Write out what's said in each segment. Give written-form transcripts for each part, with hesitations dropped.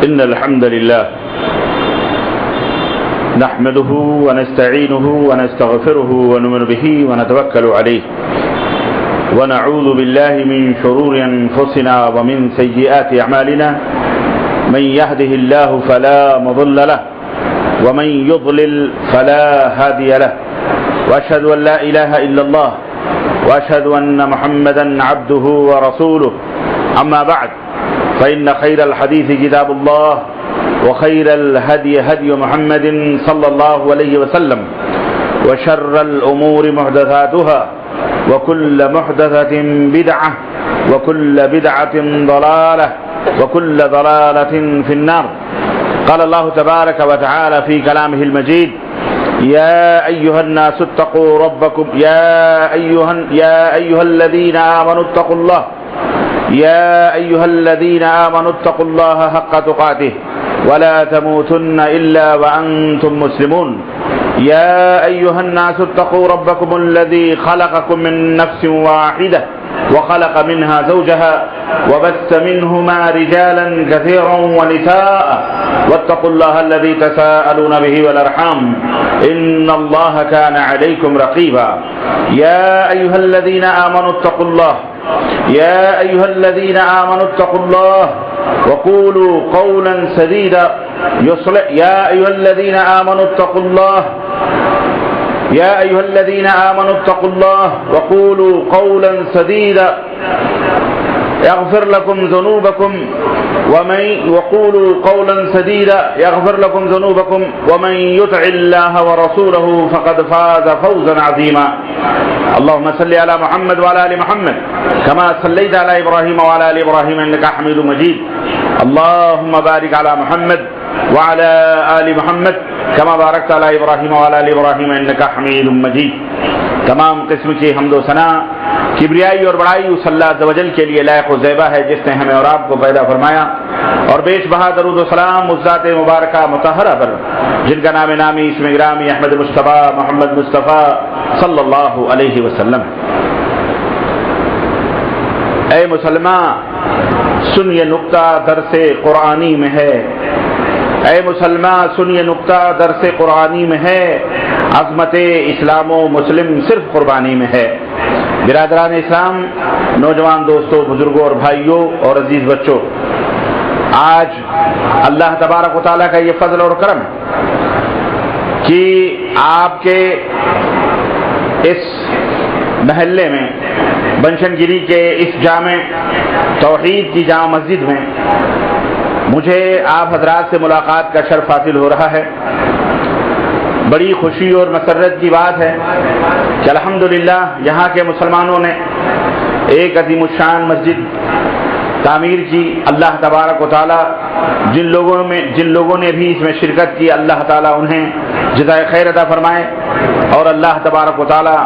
إن الحمد لله نحمده ونستعينه ونستغفره ونؤمن به ونتوكل عليه ونعوذ بالله من شرور أنفسنا ومن سيئات أعمالنا من يهده الله فلا مضل له ومن يضلل فلا هادي له وأشهد أن لا إله إلا الله وأشهد أن محمدا عبده ورسوله أما بعد فإن خير الحديث كتاب الله وخير الهدي هدي محمد صلى الله عليه وسلم وشر الأمور محدثاتها وكل محدثة بدعة وكل بدعة ضلالة وكل ضلالة في النار. قال الله تبارك وتعالى في كلامه المجيد: يا أيها الناس اتقوا ربكم يا أيها الذين آمنوا اتقوا الله يا أيها الذين آمنوا اتقوا الله حق تقاته ولا تموتن إلا وأنتم مسلمون. يا أيها الناس اتقوا ربكم الذي خلقكم من نفس واحدة وخلق منها زوجها وبث منهما رجالا كثيرا ونساء واتقوا الله الذي تساءلون به والأرحام إن الله كان عليكم رقيبا. يا أيها الذين آمنوا اتقوا الله يا أيها الذين آمنوا اتقوا الله وقولوا قولا سديدا يصلح يا أيها الذين آمنوا اتقوا الله يا أيها الذين آمنوا اتقوا الله وقولوا قولا سديدا يغفر لكم ذنوبكم وقولوا قولا سديدا يغفر لكم ذنوبكم ومن يطع الله ورسوله فقد فاز فوزا عظيما. اللهم صل على محمد وعلى آل محمد كما صليت على إبراهيم وعلى آل إبراهيم إنك حميد مجيد. اللهم بارك على محمد وعلى آل محمد كما باركت على إبراهيم وعلى آل إبراهيم إنك حميد مجيد. تمام قسم کی حمد و ثنا کبریائی اور بڑائی اس اللہ عز و جل کے لیے لائق و زیبا ہے جس نے ہمیں اور آپ کو پیدا فرمایا، اور بیش بہا درود و سلام اس ذات مبارکہ مطہرہ پر جن کا نام نامی اسم گرامی احمد مصطفیٰ محمد مصطفیٰ صلی اللہ علیہ وسلم. اے مسلمان سن یہ نقطہ درس قرآنی میں ہے، اے مسلمان سن یہ نقطہ درس قرآنی میں ہے، عظمت اسلام و مسلم صرف قربانی میں ہے. برادران اسلام، نوجوان دوستوں، بزرگوں اور بھائیوں اور عزیز بچوں، آج اللہ تبارک و تعالیٰ کا یہ فضل اور کرم ہے کہ آپ کے اس محلے میں بنشن گیری کے اس جامع توحید کی جامع مسجد میں مجھے آپ حضرات سے ملاقات کا شرف حاصل ہو رہا ہے. بڑی خوشی اور مسرت کی بات ہے کہ الحمدللہ یہاں کے مسلمانوں نے ایک عظیم الشان مسجد تعمیر کی. اللہ تبارک و تعالی جن لوگوں نے بھی اس میں شرکت کی، اللہ تعالی انہیں جزائے خیر عطا فرمائے، اور اللہ تبارک و تعالی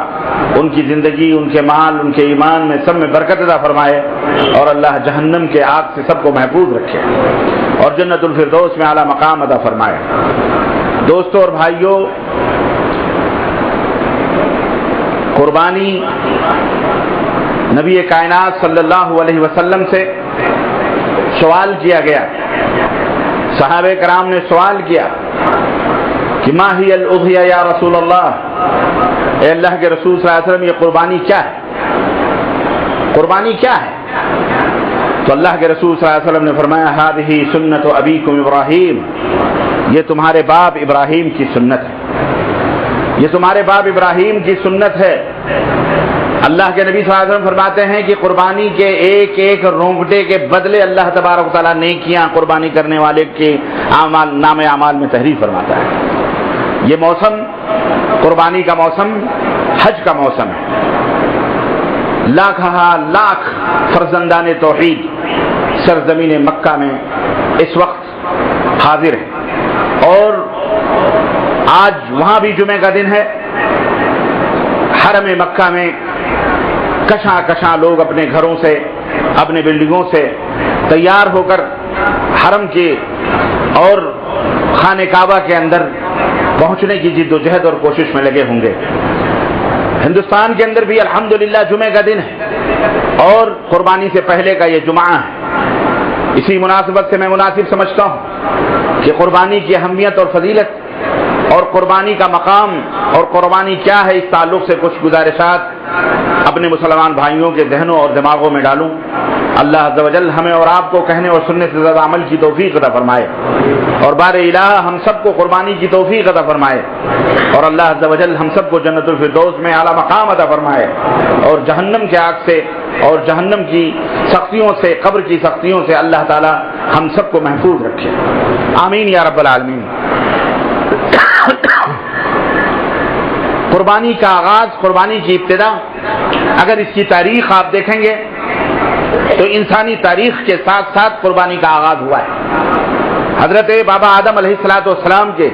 ان کی زندگی، ان کے مال، ان کے ایمان میں سب میں برکت عطا فرمائے، اور اللہ جہنم کے آگ سے سب کو محفوظ رکھے اور جنت الفردوس میں اعلیٰ مقام عطا فرمائے. دوستوں اور بھائیوں، قربانی نبی کائنات صلی اللہ علیہ وسلم سے سوال کیا گیا. صحابہ کرام نے سوال کیا کہ ما ہی الاضحیہ یا رسول اللہ، اے اللہ کے رسول صلی اللہ علیہ وسلم یہ قربانی کیا ہے؟ قربانی کیا ہے؟ تو اللہ کے رسول صلی اللہ علیہ وسلم نے فرمایا ہذہ سنت ابیکم ابراہیم، یہ تمہارے باپ ابراہیم کی سنت ہے، یہ تمہارے باپ ابراہیم کی سنت ہے. اللہ کے نبی صلی اللہ علیہ وسلم فرماتے ہیں کہ قربانی کے ایک ایک رونگٹے کے بدلے اللہ تبارک و تعالیٰ نیکیاں قربانی کرنے والے کے نام اعمال میں تحریر فرماتا ہے. یہ موسم قربانی کا موسم حج کا موسم ہے. لاکھ فرزندان توحید سرزمین مکہ میں اس وقت حاضر ہیں، اور آج وہاں بھی جمعے کا دن ہے. حرم مکہ میں کشاں لوگ اپنے گھروں سے، اپنے بلڈنگوں سے تیار ہو کر حرم کے اور خانہ کعبہ کے اندر پہنچنے کی جد و جہد اور کوشش میں لگے ہوں گے. ہندوستان کے اندر بھی الحمدللہ جمعے کا دن ہے، اور قربانی سے پہلے کا یہ جمعہ ہے. اسی مناسبت سے میں مناسب سمجھتا ہوں کہ قربانی کی اہمیت اور فضیلت اور قربانی کا مقام اور قربانی کیا ہے، اس تعلق سے کچھ گزارشات اپنے مسلمان بھائیوں کے ذہنوں اور دماغوں میں ڈالوں۔ اللہ عز و جل ہمیں اور آپ کو کہنے اور سننے سے زیادہ عمل کی توفیق عطا فرمائے، اور بار الہ ہم سب کو قربانی کی توفیق عطا فرمائے، اور اللہ عز و جل ہم سب کو جنت الفردوس میں اعلیٰ مقام عطا فرمائے، اور جہنم کے آگ سے اور جہنم کی سختیوں سے، قبر کی سختیوں سے اللہ تعالی ہم سب کو محفوظ رکھے، آمین یا رب العالمین۔ قربانی کا آغاز، قربانی کی ابتدا، اگر اس کی تاریخ آپ دیکھیں گے تو انسانی تاریخ کے ساتھ ساتھ قربانی کا آغاز ہوا ہے۔ حضرت بابا آدم علیہ السلام کے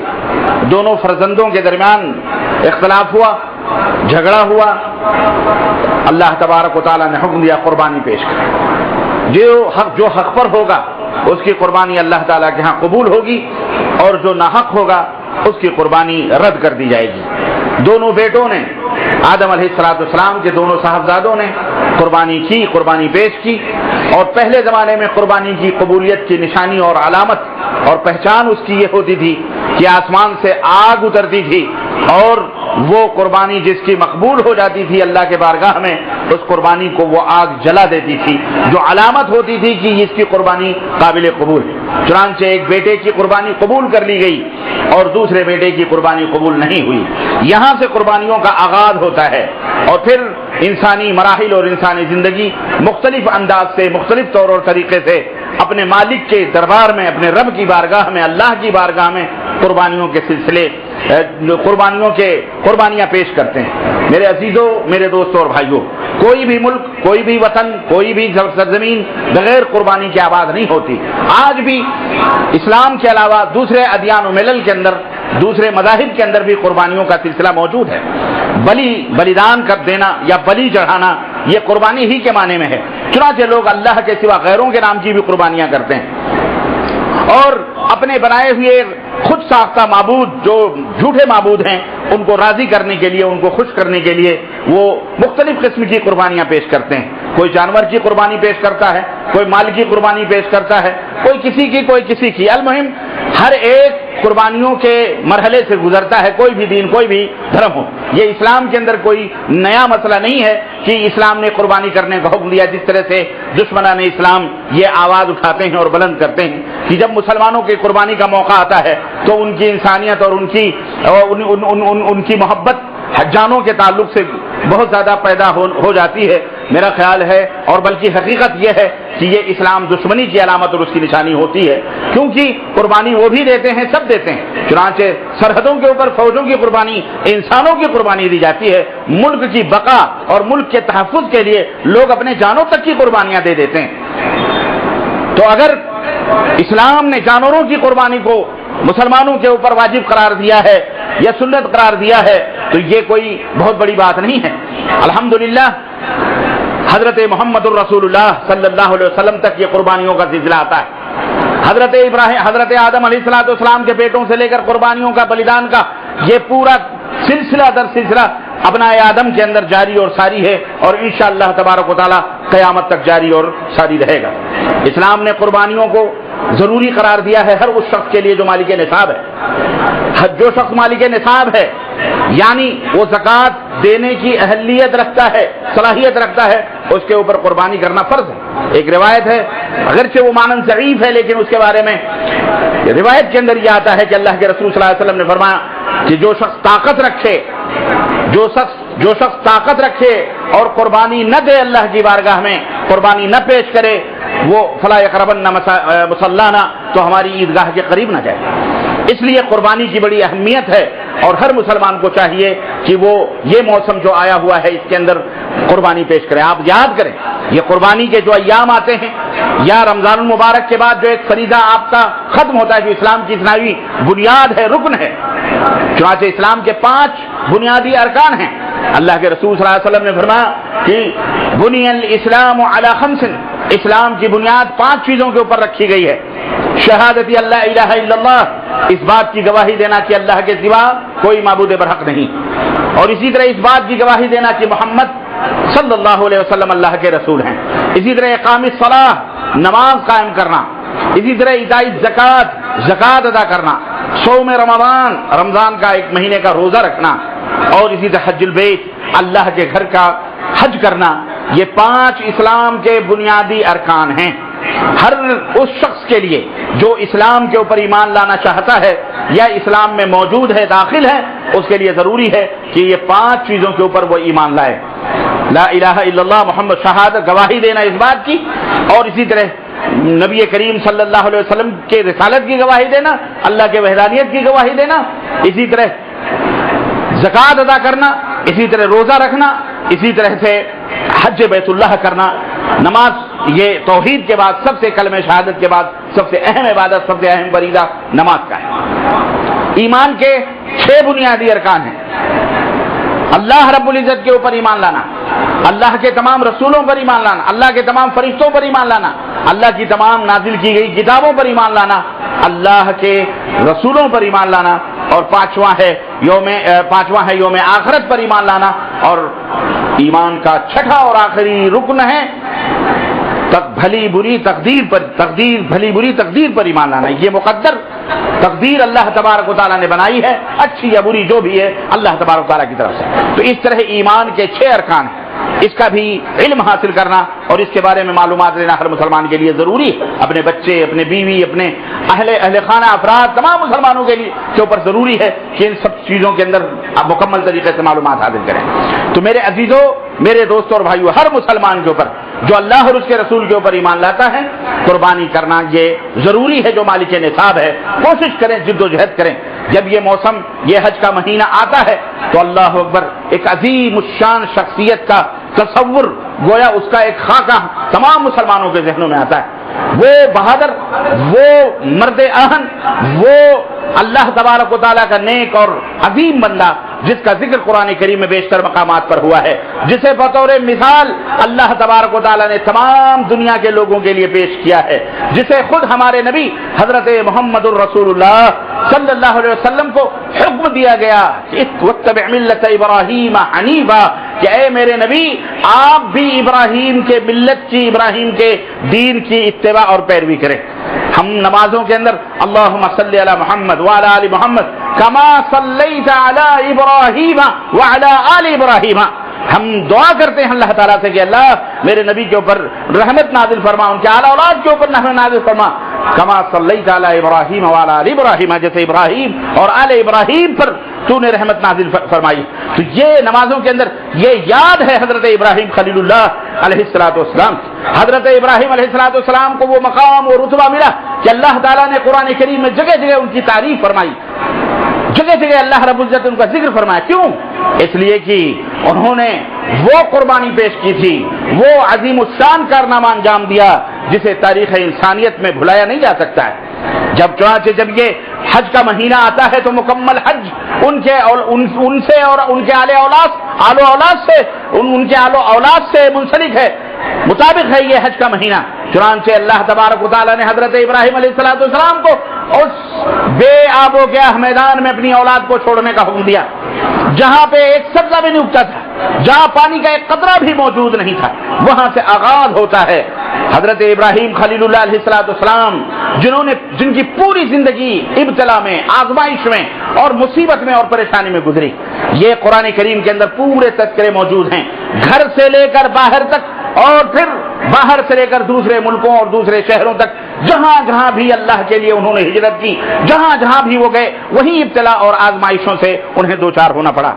دونوں فرزندوں کے درمیان اختلاف ہوا، جھگڑا ہوا، اللہ تبارک و تعالیٰ نے حکم دیا قربانی پیش کریں، جو حق پر ہوگا اس کی قربانی اللہ تعالیٰ کے ہاں قبول ہوگی، اور جو ناحق ہوگا اس کی قربانی رد کر دی جائے گی۔ دونوں بیٹوں نے، آدم علیہ السلام کے دونوں صاحبزادوں نے قربانی کی، قربانی پیش کی، اور پہلے زمانے میں قربانی کی قبولیت کی نشانی اور علامت اور پہچان اس کی یہ ہوتی تھی کہ آسمان سے آگ اترتی تھی، اور وہ قربانی جس کی مقبول ہو جاتی تھی اللہ کے بارگاہ میں، اس قربانی کو وہ آگ جلا دیتی تھی، جو علامت ہوتی تھی کہ اس کی قربانی قابل قبول ہے۔ چنانچہ ایک بیٹے کی قربانی قبول کر لی گئی اور دوسرے بیٹے کی قربانی قبول نہیں ہوئی۔ یہاں سے قربانیوں کا آغاز ہوتا ہے، اور پھر انسانی مراحل اور انسانی زندگی مختلف انداز سے، مختلف طور اور طریقے سے اپنے مالک کے دربار میں، اپنے رب کی بارگاہ میں، اللہ کی بارگاہ میں قربانیوں کے سلسلے، قربانیاں پیش کرتے ہیں۔ میرے عزیزوں، میرے دوستوں اور بھائیوں، کوئی بھی ملک، کوئی بھی وطن، کوئی بھی سرزمین بغیر قربانی کے آباد نہیں ہوتی۔ آج بھی اسلام کے علاوہ دوسرے ادیان و ملل کے اندر، دوسرے مذاہب کے اندر بھی قربانیوں کا سلسلہ موجود ہے۔ بلیدان کر دینا یا بلی چڑھانا یہ قربانی ہی کے معنی میں ہے۔ چنانچہ لوگ اللہ کے سوا غیروں کے نام کی بھی قربانیاں کرتے ہیں، اور اپنے بنائے ہوئے خود ساختہ معبود، جو جھوٹے معبود ہیں، ان کو راضی کرنے کے لیے، ان کو خوش کرنے کے لیے وہ مختلف قسم کی قربانیاں پیش کرتے ہیں۔ کوئی جانور کی قربانی پیش کرتا ہے، کوئی مال کی قربانی پیش کرتا ہے، کوئی کسی کی، کوئی کسی کی۔ المہم ہر ایک قربانیوں کے مرحلے سے گزرتا ہے، کوئی بھی دین، کوئی بھی دھرم ہو۔ یہ اسلام کے اندر کوئی نیا مسئلہ نہیں ہے کہ اسلام نے قربانی کرنے کا حکم دیا، جس طرح سے دشمنان اسلام یہ آواز اٹھاتے ہیں اور بلند کرتے ہیں کہ جب مسلمانوں کی قربانی کا موقع آتا ہے تو ان کی انسانیت اور ان کی محبت حجانوں کے تعلق سے بہت زیادہ پیدا ہو جاتی ہے۔ میرا خیال ہے، اور بلکہ حقیقت یہ ہے کہ یہ اسلام دشمنی کی علامت اور اس کی نشانی ہوتی ہے، کیونکہ قربانی وہ بھی دیتے ہیں، سب دیتے ہیں۔ چنانچہ سرحدوں کے اوپر فوجوں کی قربانی، انسانوں کی قربانی دی جاتی ہے۔ ملک کی بقا اور ملک کے تحفظ کے لیے لوگ اپنے جانوں تک کی قربانیاں دے دیتے ہیں۔ تو اگر اسلام نے جانوروں کی قربانی کو مسلمانوں کے اوپر واجب قرار دیا ہے یا سنت قرار دیا ہے تو یہ کوئی بہت بڑی بات نہیں ہے۔ الحمدللہ حضرت محمد الرسول اللہ صلی اللہ علیہ وسلم تک یہ قربانیوں کا سلسلہ آتا ہے۔ حضرت آدم علیہ السلام کے بیٹوں سے لے کر قربانیوں کا، بلیدان کا، یہ پورا سلسلہ در سلسلہ ابنائے آدم کے اندر جاری اور ساری ہے، اور انشاءاللہ تبارک و تعالی قیامت تک جاری اور ساری رہے گا۔ اسلام نے قربانیوں کو ضروری قرار دیا ہے ہر اس شخص کے لیے جو مالک نصاب ہے۔ جو شخص مالک نصاب ہے، یعنی وہ زکوٰۃ دینے کی اہلیت رکھتا ہے، صلاحیت رکھتا ہے، اس کے اوپر قربانی کرنا فرض ہے۔ ایک روایت ہے، اگرچہ وہ مانن ضعیف ہے، لیکن اس کے بارے میں روایت کے اندر یہ آتا ہے کہ اللہ کے رسول صلی اللہ علیہ وسلم نے فرمایا کہ جو شخص طاقت رکھے اور قربانی نہ دے، اللہ کی بارگاہ میں قربانی نہ پیش کرے، وہ فلا یقربن مصلانا، تو ہماری عیدگاہ کے قریب نہ جائے۔ اس لیے قربانی کی بڑی اہمیت ہے، اور ہر مسلمان کو چاہیے کہ وہ یہ موسم جو آیا ہوا ہے اس کے اندر قربانی پیش کریں۔ آپ یاد کریں، یہ قربانی کے جو ایام آتے ہیں یا رمضان المبارک کے بعد جو ایک فریضہ آپ کا ختم ہوتا ہے، جو اسلام کی اسلامی بنیاد ہے، رکن ہے۔ چنانچہ اسلام کے 5 بنیادی ارکان ہیں۔ اللہ کے رسول صلی اللہ علیہ وسلم نے فرمایا کہ بنی الاسلام علی 5، اسلام کی بنیاد 5 چیزوں کے اوپر رکھی گئی ہے۔ شہادت اللہ الہ الا اللہ، اس بات کی گواہی دینا کہ اللہ کے سوا کوئی معبود برحق نہیں، اور اسی طرح اس بات کی گواہی دینا کہ محمد صلی اللہ علیہ وسلم اللہ کے رسول ہیں۔ اسی طرح اقام الصلاۃ، نماز قائم کرنا، اسی طرح ادائی زکوٰۃ ادا کرنا، صوم رمضان کا 1 مہینے کا روزہ رکھنا، اور اسی طرح حج البیت اللہ کے گھر کا حج کرنا، یہ 5 اسلام کے بنیادی ارکان ہیں۔ ہر اس شخص کے لیے جو اسلام کے اوپر ایمان لانا چاہتا ہے یا اسلام میں موجود ہے، داخل ہے، اس کے لیے ضروری ہے کہ یہ 5 چیزوں کے اوپر وہ ایمان لائے۔ لا الہ الا اللہ محمد شہادت، گواہی دینا اس بات کی، اور اسی طرح نبی کریم صلی اللہ علیہ وسلم کے رسالت کی گواہی دینا، اللہ کے وحدانیت کی گواہی دینا، اسی طرح زکوٰۃ ادا کرنا، اسی طرح روزہ رکھنا، اسی طرح سے حج بیت اللہ کرنا۔ نماز یہ توحید کے بعد سب سے، کلمہ شہادت کے بعد سب سے اہم عبادت، سب سے اہم فریضہ نماز کا ہے۔ ایمان کے 6 بنیادی ارکان ہیں۔ اللہ رب العزت کے اوپر ایمان لانا، اللہ کے تمام رسولوں پر ایمان لانا، اللہ کے تمام فرشتوں پر ایمان لانا، اللہ کی تمام نازل کی گئی کتابوں پر ایمان لانا، اللہ کے رسولوں پر ایمان لانا، اور پانچواں ہے یوم آخرت پر ایمان لانا، اور ایمان کا چھٹا اور آخری رکن ہے بھلی بری تقدیر پر ایمان لانا۔ یہ مقدر تقدیر اللہ تبارک و تعالیٰ نے بنائی ہے، اچھی یا بری جو بھی ہے اللہ تبارک و تعالیٰ کی طرف سے۔ تو اس طرح ایمان کے 6 ارکان ہیں، اس کا بھی علم حاصل کرنا اور اس کے بارے میں معلومات لینا ہر مسلمان کے لیے ضروری ہے۔ اپنے بچے، اپنے بیوی، اپنے اہل خانہ افراد، تمام مسلمانوں کے اوپر ضروری ہے کہ ان سب چیزوں کے اندر آپ مکمل طریقے سے معلومات حاصل کریں۔ تو میرے عزیزوں، میرے دوستوں اور بھائیوں، ہر مسلمان کے اوپر جو اللہ اور اس کے رسول کے اوپر ایمان لاتا ہے، قربانی کرنا یہ ضروری ہے جو مالک نصاب ہے۔ کوشش کریں، جد و جہد کریں۔ جب یہ موسم، یہ حج کا مہینہ آتا ہے تو اللہ اکبر، ایک عظیم الشان شخصیت کا تصور، گویا اس کا ایک خاکہ تمام مسلمانوں کے ذہنوں میں آتا ہے۔ وہ بہادر، وہ مرد اہن، وہ اللہ تبارک و تعالیٰ کا نیک اور عظیم بندہ جس کا ذکر قرآن کریم میں بیشتر مقامات پر ہوا ہے، جسے بطور مثال اللہ تبارک و تعالیٰ نے تمام دنیا کے لوگوں کے لیے پیش کیا ہے، جسے خود ہمارے نبی حضرت محمد الرسول اللہ صلی اللہ علیہ وسلم کو حکم دیا گیا کہ واتبع ملت ابراہیم حنیفا، کہ اے میرے نبی آپ بھی ابراہیم کے ملت کی، ابراہیم کے دین کی اتباع اور پیروی کریں۔ ہم نمازوں کے اندر اللہم صلی علی محمد وعلی آل محمد کما صلیت علی ابراہیم وعلی آل ابراہیم، ہم دعا کرتے ہیں اللہ تعالیٰ سے کہ اللہ میرے نبی کے اوپر رحمت نازل فرما، ان کے اعلیٰ اولاد کے اوپر رحمت نازل فرما، کما صلیت علی ابراہیم وعلی آل ابراہیم، جیسے ابراہیم اور آل ابراہیم پر تو نے رحمت نازل فرمائی۔ تو یہ نمازوں کے اندر یہ یاد ہے حضرت ابراہیم خلیل اللہ علیہ السلام۔ حضرت ابراہیم علیہ السلام کو وہ مقام اور رتبہ ملا کہ اللہ تعالیٰ نے قرآن کریم میں جگہ جگہ ان کی تعریف فرمائی، جگہ جگہ اللہ رب العزت نے ان کا ذکر فرمایا۔ کیوں؟ اس لیے کہ انہوں نے وہ قربانی پیش کی تھی، وہ عظیم الشان کارنامہ انجام دیا جسے تاریخ انسانیت میں بھلایا نہیں جا سکتا ہے۔ چنانچہ جب یہ حج کا مہینہ آتا ہے تو مکمل حج ان سے اور ان کے آل اولاد سے منسلک ہے، مطابق ہے یہ حج کا مہینہ۔ چنانچہ اللہ تبارک و تعالیٰ نے حضرت ابراہیم علیہ السلام کو اس بے آب و گیاہ میدان میں اپنی اولاد کو چھوڑنے کا حکم دیا، جہاں پہ ایک سبزہ بھی نہیں اگتا تھا، جہاں پانی کا ایک قطرہ بھی موجود نہیں تھا، وہاں سے آغاز ہوتا ہے۔ حضرت ابراہیم خلیل اللہ علیہ السلام جن کی پوری زندگی ابتلا میں، آزمائش میں اور مصیبت میں اور پریشانی میں گزری، یہ قرآن کریم کے اندر پورے تذکرے موجود ہیں، گھر سے لے کر باہر تک، اور پھر باہر سے لے کر دوسرے ملکوں اور دوسرے شہروں تک، جہاں جہاں بھی اللہ کے لیے انہوں نے ہجرت کی، جہاں جہاں بھی وہ گئے، وہیں ابتلا اور آزمائشوں سے انہیں دوچار ہونا پڑا۔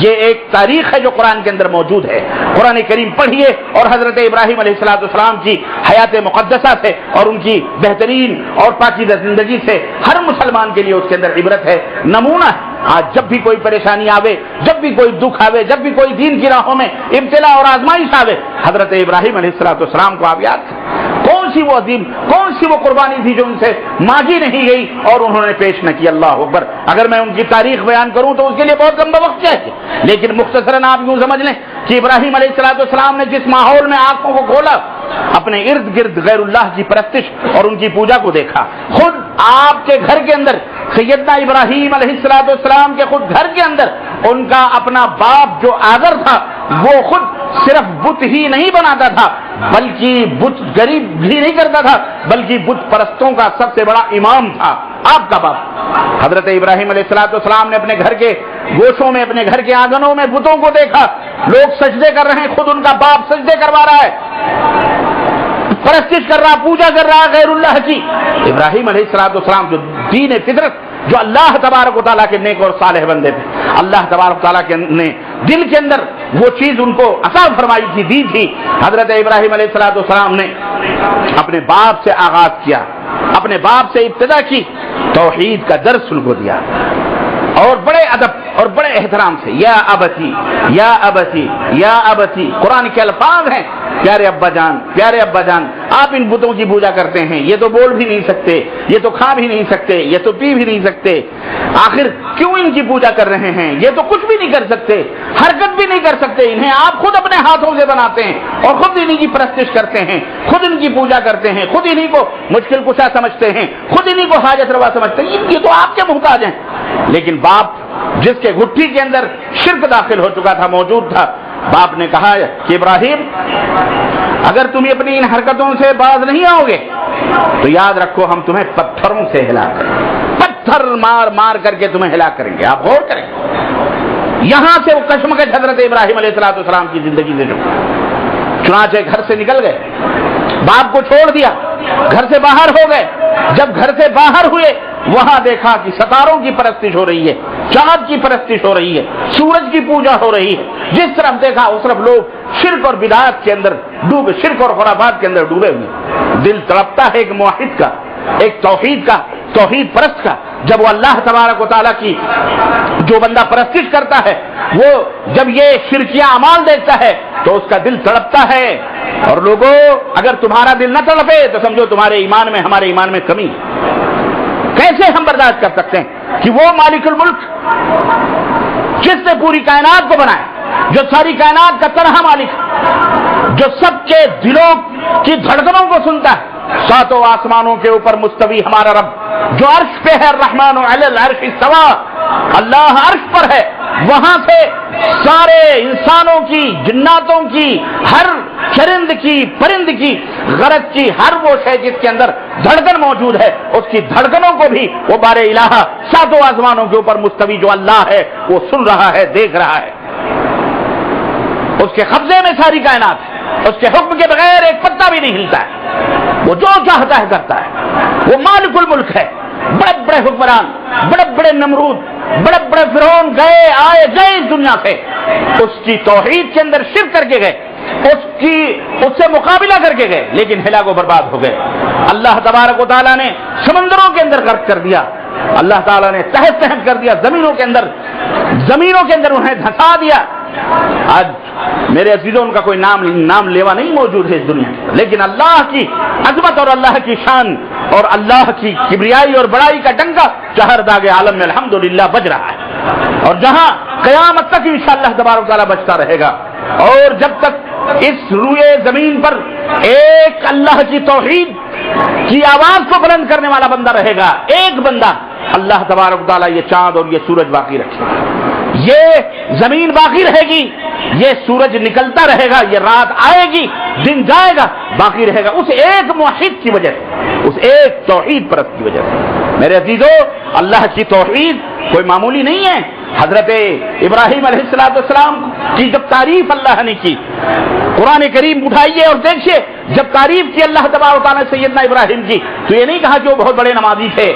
یہ ایک تاریخ ہے جو قرآن کے اندر موجود ہے۔ قرآن کریم پڑھیے اور حضرت ابراہیم علیہ السلام کی حیات مقدسہ سے اور ان کی بہترین اور پاکیزہ زندگی سے ہر مسلمان کے لیے اس کے اندر عبرت ہے، نمونہ ہے۔ آج جب بھی کوئی پریشانی آوے، جب بھی کوئی دکھ آوے، جب بھی کوئی دین کی راہوں میں ابتلا اور آزمائش آوے، حضرت ابراہیم علیہ السلام کو آپ یاد کریں۔ کون سی وہ عظیم، کون سی وہ قربانی تھی جو ان سے مانگی نہیں گئی اور انہوں نے پیش نہ کی؟ اللہ اکبر۔ اگر میں ان کی تاریخ بیان کروں تو اس کے لیے بہت لمبا وقت چاہیے، لیکن مختصراً آپ یوں سمجھ لیں کہ ابراہیم علیہ السلام نے جس ماحول میں آنکھوں کو کھولا، اپنے ارد گرد غیر اللہ کی پرستش اور ان کی پوجا کو دیکھا۔ خود آپ کے گھر کے اندر سیدنا ابراہیم علیہ السلام کے خود گھر کے اندر ان کا اپنا باپ جو آذر تھا، وہ خود صرف بت ہی نہیں بناتا تھا بلکہ بت غریب بھی نہیں کرتا تھا، بلکہ بت پرستوں کا سب سے بڑا امام تھا آپ کا باپ۔ حضرت ابراہیم علیہ السلام نے اپنے گھر کے گوشوں میں، اپنے گھر کے آنگنوں میں بتوں کو دیکھا، لوگ سجدے کر رہے ہیں، خود ان کا باپ سجدے کروا رہا ہے، پرستش کر رہا، پوجا کر رہا غیر اللہ کی۔ ابراہیم علیہ السلام جو دین فطرت، جو اللہ تبارک و تعالیٰ کے نیک اور صالح بندے تھے، اللہ تبارک و تعالیٰ نے دل کے اندر وہ چیز ان کو عطا فرمائی تھی، دی تھی۔ حضرت ابراہیم علیہ السلام نے اپنے باپ سے آغاز کیا، اپنے باپ سے ابتدا کی، توحید کا درس ان کو دیا، اور بڑے ادب اور بڑے احترام سے یا ابتی یا ابتی یا ابتی، قرآن کے الفاظ ہیں، پیارے ابا جان، پیارے ابا جان، آپ ان بتوں کی پوجا کرتے ہیں، یہ تو بول بھی نہیں سکتے، یہ تو کھا بھی نہیں سکتے، یہ تو پی بھی نہیں سکتے، آخر کیوں ان کی پوجا کر رہے ہیں؟ یہ تو کچھ بھی نہیں کر سکتے، حرکت بھی نہیں کر سکتے، انہیں آپ خود اپنے ہاتھوں سے بناتے ہیں اور خود انہیں کی پرستش کرتے ہیں، خود ان کی پوجا کرتے ہیں، خود انہیں کو مشکل کشا سمجھتے ہیں، خود انہیں کو حاجت روا سمجھتے ہیں، یہ تو آپ کے محتاج ہیں۔ لیکن باپ جس کے گٹھی کے اندر شرک داخل ہو چکا تھا، موجود تھا، باپ نے کہا کہ ابراہیم اگر تم اپنی ان حرکتوں سے باز نہیں آؤ گے تو یاد رکھو ہم تمہیں پتھروں سے ہلاک کریں گے، پتھر مار مار کر کے تمہیں ہلاک کریں گے۔ آپ غور کریں، یہاں سے وہ کشمکش حضرت ابراہیم علیہ السلام کی زندگی سے جو چنانچہ گھر سے نکل گئے، باپ کو چھوڑ دیا، گھر سے باہر ہو گئے۔ جب گھر سے باہر ہوئے وہاں دیکھا کہ ستاروں کی پرستش ہو رہی ہے، چاند کی پرستش ہو رہی ہے، سورج کی پوجا ہو رہی ہے، جس طرف دیکھا اس طرف لوگ شرک اور بدعات کے اندر ڈوبے، شرک اور خرافات کے اندر ڈوبے ہوئے۔ دل تڑپتا ہے ایک موحد کا، ایک توحید کا، توحید پرست کا، جب وہ اللہ تبارک و تعالیٰ کی جو بندہ پرستش کرتا ہے، وہ جب یہ شرکیہ اعمال دیکھتا ہے تو اس کا دل تڑپتا ہے۔ اور لوگوں، اگر تمہارا دل نہ تڑپے تو سمجھو تمہارے ایمان میں، ہمارے ایمان میں کمی ہے۔ کیسے ہم برداشت کر سکتے ہیں کہ وہ مالک الملک جس نے پوری کائنات کو بنایا، جو ساری کائنات کا تنہا مالک، جو سب کے دلوں کی دھڑکنوں کو سنتا ہے، ساتوں آسمانوں کے اوپر مستوی ہمارا رب، جو عرش پہ ہے، الرحمن علی العرش استوى، اللہ عرش پر ہے، وہاں سے سارے انسانوں کی، جناتوں کی، ہر چرند کی، پرند کی، غرض کی، ہر وہ شے جس کے اندر دھڑکن موجود ہے، اس کی دھڑکنوں کو بھی وہ بار الہ ساتوں آسمانوں کے اوپر مستوی جو اللہ ہے وہ سن رہا ہے، دیکھ رہا ہے۔ اس کے قبضے میں ساری کائنات ہے، اس کے حکم کے بغیر ایک پتا بھی نہیں ہلتا ہے، وہ جو چاہتا ہے کرتا ہے، وہ مالک الملک ہے۔ بڑے بڑے حکمران، بڑے بڑے نمرود، بڑے بڑے فرعون گئے آئے گئے اس دنیا سے، اس کی توحید کے اندر شرک کر کے گئے، اس سے مقابلہ کر کے گئے، لیکن ہلاک و برباد ہو گئے۔ اللہ تبارک و تعالیٰ نے سمندروں کے اندر غرق کر دیا، اللہ تعالیٰ نے تہس تہس کر دیا، زمینوں کے اندر انہیں دھنسا دیا۔ آج میرے عزیزوں ان کا کوئی نام لیوا نہیں موجود ہے اس دنیا میں، لیکن اللہ کی عظمت اور اللہ کی شان اور اللہ کی کبریائی اور بڑائی کا ڈنکا چہر داغ عالم میں الحمدللہ بج رہا ہے، اور جہاں قیامت تک انشاءاللہ تبارک تعالیٰ بجتا رہے گا۔ اور جب تک اس روئے زمین پر ایک اللہ کی توحید کی آواز کو بلند کرنے والا بندہ رہے گا، ایک بندہ، اللہ تبارک تعالیٰ یہ چاند اور یہ سورج باقی رکھے گا، یہ زمین باقی رہے گی، یہ سورج نکلتا رہے گا، یہ رات آئے گی، دن جائے گا، باقی رہے گا، اس ایک موحد کی وجہ سے، اس ایک توحید پرست کی وجہ سے۔ میرے عزیزو، اللہ کی توحید کوئی معمولی نہیں ہے۔ حضرت ابراہیم علیہ السلام کی جب تعریف اللہ نے کی، قرآن کریم اٹھائیے اور دیکھیے، جب تعریف کی اللہ تبارک و تعالیٰ نے سیدنا ابراہیم کی تو یہ نہیں کہا کہ وہ بہت بڑے نمازی تھے،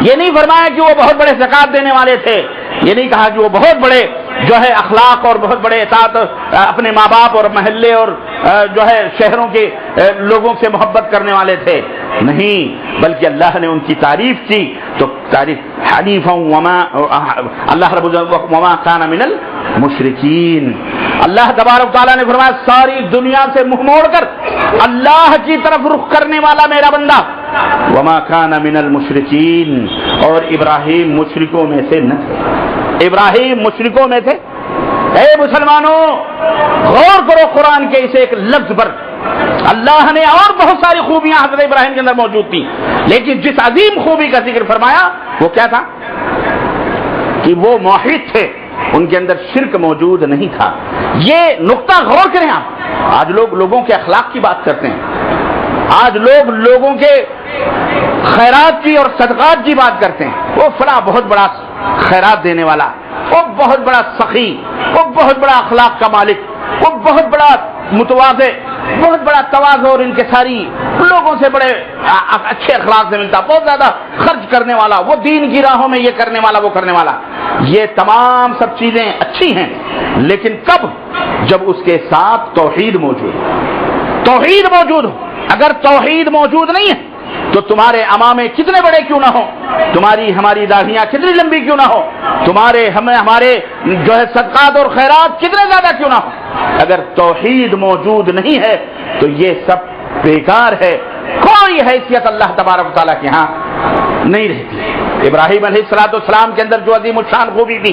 یہ نہیں فرمایا کہ وہ بہت بڑے زکات دینے والے تھے، یہ نہیں کہا کہ وہ بہت بڑے جو ہے اخلاق اور بہت بڑے اطاعت اپنے ماں باپ اور محلے اور جو ہے شہروں کے لوگوں سے محبت کرنے والے تھے، نہیں، بلکہ اللہ نے ان کی تعریف کی تو تعریف حنیفا اللہ رب وما کان من المشرکین۔ اللہ تبارک تعالیٰ نے فرمایا ساری دنیا سے منہ موڑ کر اللہ کی طرف رخ کرنے والا میرا بندہ، وما کان من المشرکین، اور ابراہیم مشرکوں میں سے نہ تھے، ابراہیم مشرکوں میں تھے۔ اے مسلمانوں، غور کرو قرآن کے اس ایک لفظ پر، اللہ نے اور بہت ساری خوبیاں حضرت ابراہیم کے اندر موجود تھیں، لیکن جس عظیم خوبی کا ذکر فرمایا وہ کیا تھا کہ وہ موحد تھے، ان کے اندر شرک موجود نہیں تھا. یہ نقطہ غور کریں آپ. آج لوگ لوگوں کے اخلاق کی بات کرتے ہیں, آج لوگ لوگوں کے خیرات کی اور صدقات کی بات کرتے ہیں. وہ فلاں بہت بڑا خیرات دینے والا, وہ بہت بڑا سخی, وہ بہت بڑا اخلاق کا مالک, وہ بہت بڑا متواضع, بہت بڑا تواضع اور انکساری, لوگوں سے بڑے اچھے اخلاق سے ملتا, بہت زیادہ خرچ کرنے والا, وہ دین کی راہوں میں یہ کرنے والا وہ کرنے والا. یہ تمام سب چیزیں اچھی ہیں, لیکن کب؟ جب اس کے ساتھ توحید موجود ہو. توحید موجود ہو. اگر توحید موجود نہیں ہے تو تمہارے امامے کتنے بڑے کیوں نہ ہو, تمہاری ہماری داڑھیاں کتنی لمبی کیوں نہ ہو, ہمارے جو ہے صدقات اور خیرات کتنے زیادہ کیوں نہ ہو, اگر توحید موجود نہیں ہے تو یہ سب بیکار ہے. کوئی حیثیت اللہ تبارک و تعالیٰ کے ہاں نہیں رہتی. ابراہیم علیہ السلام کے اندر جو عظیم الشان خوبی تھی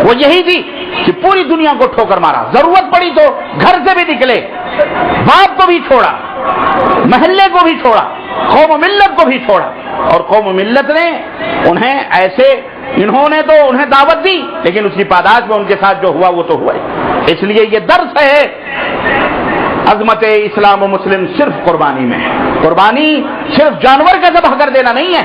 وہ یہی تھی کہ پوری دنیا کو ٹھوکر مارا, ضرورت پڑی تو گھر سے بھی نکلے, باپ کو بھی چھوڑا, محلے کو بھی چھوڑا, قوم و ملت کو بھی چھوڑا, اور قوم و ملت نے انہوں نے تو انہیں دعوت دی, لیکن اس کی پاداش میں ان کے ساتھ جو ہوا وہ تو ہوا ہی. اس لیے یہ درس ہے عظمت اسلام و مسلم صرف قربانی میں ہے. قربانی صرف جانور کا ذبح کر دینا نہیں ہے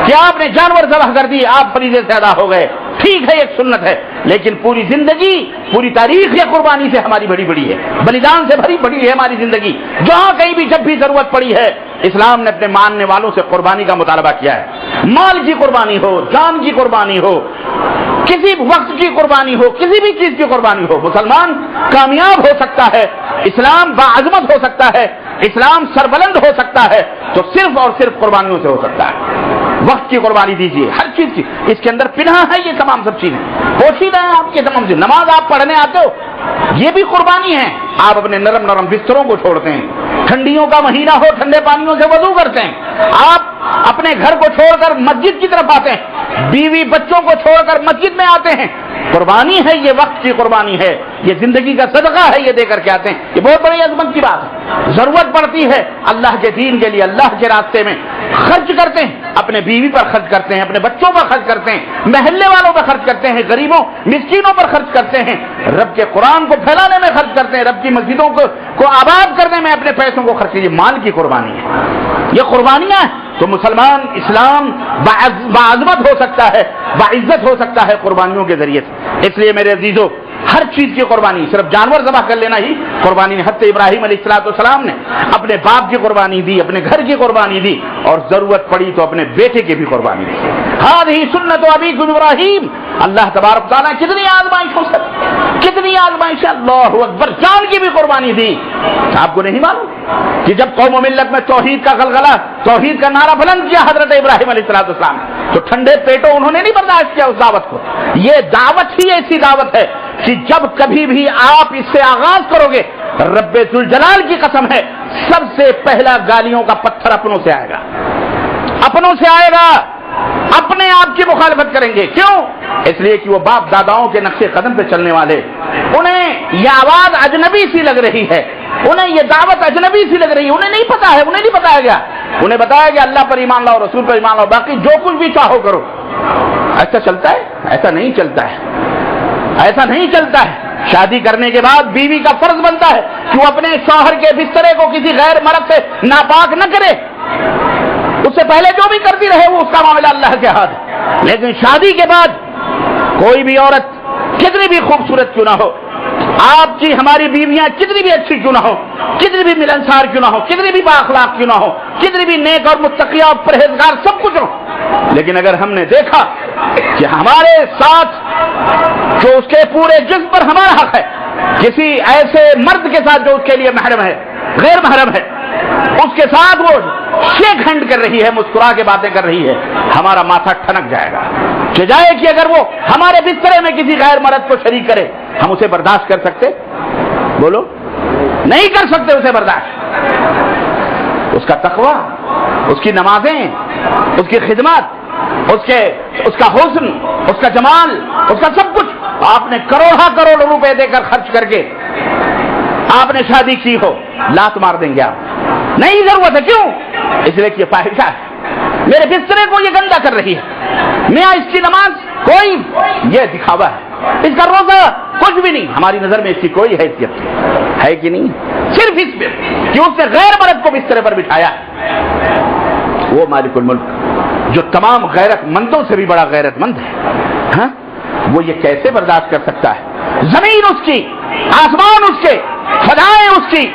کہ آپ نے جانور ذبح کر دی, آپ فریضے سے ادا ہو گئے, ٹھیک ہے ایک سنت ہے, لیکن پوری زندگی, پوری تاریخ یہ قربانی سے ہماری بڑی ہے, بلیدان سے بڑی ہے ہماری زندگی. جہاں کہیں بھی جب بھی ضرورت پڑی ہے اسلام نے اپنے ماننے والوں سے قربانی کا مطالبہ کیا ہے. مال کی قربانی ہو, جان کی قربانی ہو, کسی وقت کی قربانی ہو, کسی بھی چیز کی قربانی ہو, مسلمان کامیاب ہو سکتا ہے, اسلام باعظمت ہو سکتا ہے, اسلام سربلند ہو سکتا ہے تو صرف اور صرف قربانیوں سے ہو سکتا ہے. وقت کی قربانی دیجیے, ہر چیز کی, اس کے اندر پنہا ہے یہ تمام سب چیزیں, پوشیدہ ہیں آپ کے تمام چیز. نماز آپ پڑھنے آتے ہو یہ بھی قربانی ہے. آپ اپنے نرم بستروں کو چھوڑتے ہیں, ٹھنڈیوں کا مہینہ ہو ٹھنڈے پانیوں سے وضو کرتے ہیں, آپ اپنے گھر کو چھوڑ کر مسجد کی طرف آتے ہیں, بیوی بچوں کو چھوڑ کر مسجد میں آتے ہیں. قربانی ہے یہ, وقت کی قربانی ہے, یہ زندگی کا صدقہ ہے, یہ دے کر کے آتے ہیں. یہ بہت بڑی عظمت کی بات ہے. ضرورت پڑتی ہے اللہ کے دین کے لیے, اللہ کے راستے میں خرچ کرتے ہیں, اپنے بیوی پر خرچ کرتے ہیں, اپنے بچوں پر خرچ کرتے ہیں, محلے والوں پر خرچ کرتے ہیں, غریبوں مسکینوں پر خرچ کرتے ہیں, رب کے قرآن کو پھیلانے میں خرچ کرتے ہیں, رب کی مسجدوں کو آباد کرنے میں اپنے پیسوں کو خرچ کیجیے. مال کی قربانی ہے, یہ قربانیاں ہیں. تو مسلمان اسلام باعظمت ہو سکتا ہے, باعزت ہو سکتا ہے قربانیوں کے ذریعے سے. اس لیے میرے عزیزو, ہر چیز کی قربانی, صرف جانور ذبح کر لینا ہی قربانی نہیں. حضرت ابراہیم علیہ السلام نے اپنے باپ کی قربانی دی, اپنے گھر کی قربانی دی, اور ضرورت پڑی تو اپنے بیٹے کی بھی قربانی دی. ہذہ سنت ابیکم ابراہیم. اللہ تبارک تعالیٰ کتنی آزمائش ہو سکتی, کتنی آزمائش. اللہ اکبر, جان کی بھی قربانی دی. آپ کو نہیں معلوم کہ جب قوم و ملت میں توحید کا غلغلہ, توحید کا نعرہ بلند کیا حضرت ابراہیم علیہ السلام تو ٹھنڈے پیٹوں انہوں نے نہیں برداشت کیا اس دعوت کو. یہ دعوت ہی ایسی دعوت ہے کہ جب کبھی بھی آپ اس سے آغاز کرو گے, رب ذوالجلال کی قسم ہے, سب سے پہلا گالیوں کا پتھر اپنوں سے آئے گا, اپنوں سے آئے گا. اپنے آپ کی مخالفت کریں گے. کیوں؟ اس لیے کہ وہ باپ داداؤں کے نقشے قدم پہ چلنے والے, انہیں یہ آواز اجنبی سی لگ رہی ہے, انہیں یہ دعوت اجنبی سی لگ رہی ہے, انہیں نہیں پتا ہے, انہیں نہیں بتایا گیا. انہیں بتایا گیا اللہ پر ایمان لاؤ, رسول پر ایمان لاؤ, باقی جو کچھ بھی چاہو کرو. ایسا چلتا ہے؟ ایسا نہیں چلتا ہے, ایسا نہیں چلتا ہے. شادی کرنے کے بعد بیوی کا فرض بنتا ہے کہ وہ اپنے شوہر کے بسترے کو کسی غیر مرد سے ناپاک نہ کرے, اس سے پہلے جو بھی کرتی رہے وہ اس کا معاملہ اللہ کے ہاتھ. لیکن شادی کے بعد کوئی بھی عورت کتنی بھی خوبصورت کیوں نہ ہو, آپ کی ہماری بیویاں کتنی بھی اچھی کیوں نہ ہو, کتنی بھی ملنسار کیوں نہ ہو, کتنی بھی بااخلاق کیوں نہ ہو, کتنی بھی نیک اور متقیہ اور پرہیزگار سب کچھ ہو, لیکن اگر ہم نے دیکھا کہ ہمارے ساتھ جو اس کے پورے جسم پر ہمارا حق ہے, کسی ایسے مرد کے ساتھ جو اس کے لیے محرم ہے, غیر محرم ہے, اس کے ساتھ وہ شیک ہینڈ کر رہی ہے, مسکرا کے باتیں کر رہی ہے, ہمارا ماتھا ٹھنک جائے گا. کہ جائے کہ اگر وہ ہمارے بسترے میں کسی غیر مرد کو شریک کرے, ہم اسے برداشت کر سکتے؟ بولو, نہیں کر سکتے اسے برداشت. اس کا تقویٰ, اس کی نمازیں, اس کی خدمت, اس کا حسن, اس کا جمال, اس کا سب کچھ آپ نے کروڑوں روپے دے کر خرچ کر کے آپ نے شادی کی ہو, لات مار دیں گے آپ, نہیں ضرورت ہے. کیوں؟ اس لیے کہ یہ فاحشہ ہے, میرے بسترے کو یہ گندا کر رہی ہے, میں اس کی نماز, کوئی یہ دکھاوا ہے. اس کا روزہ کچھ بھی نہیں. ہماری نظر میں اس کی کوئی حیثیت ہے کہ نہیں؟ صرف اس میں کہ اس نے غیر مرد کو بستر پر بٹھایا. وہ مالک الملک جو تمام غیرت مندوں سے بھی بڑا غیرت مند ہے، وہ یہ کیسے برداشت کر سکتا ہے؟ زمین اس کی، آسمان اس کے، فضائیں اس کی،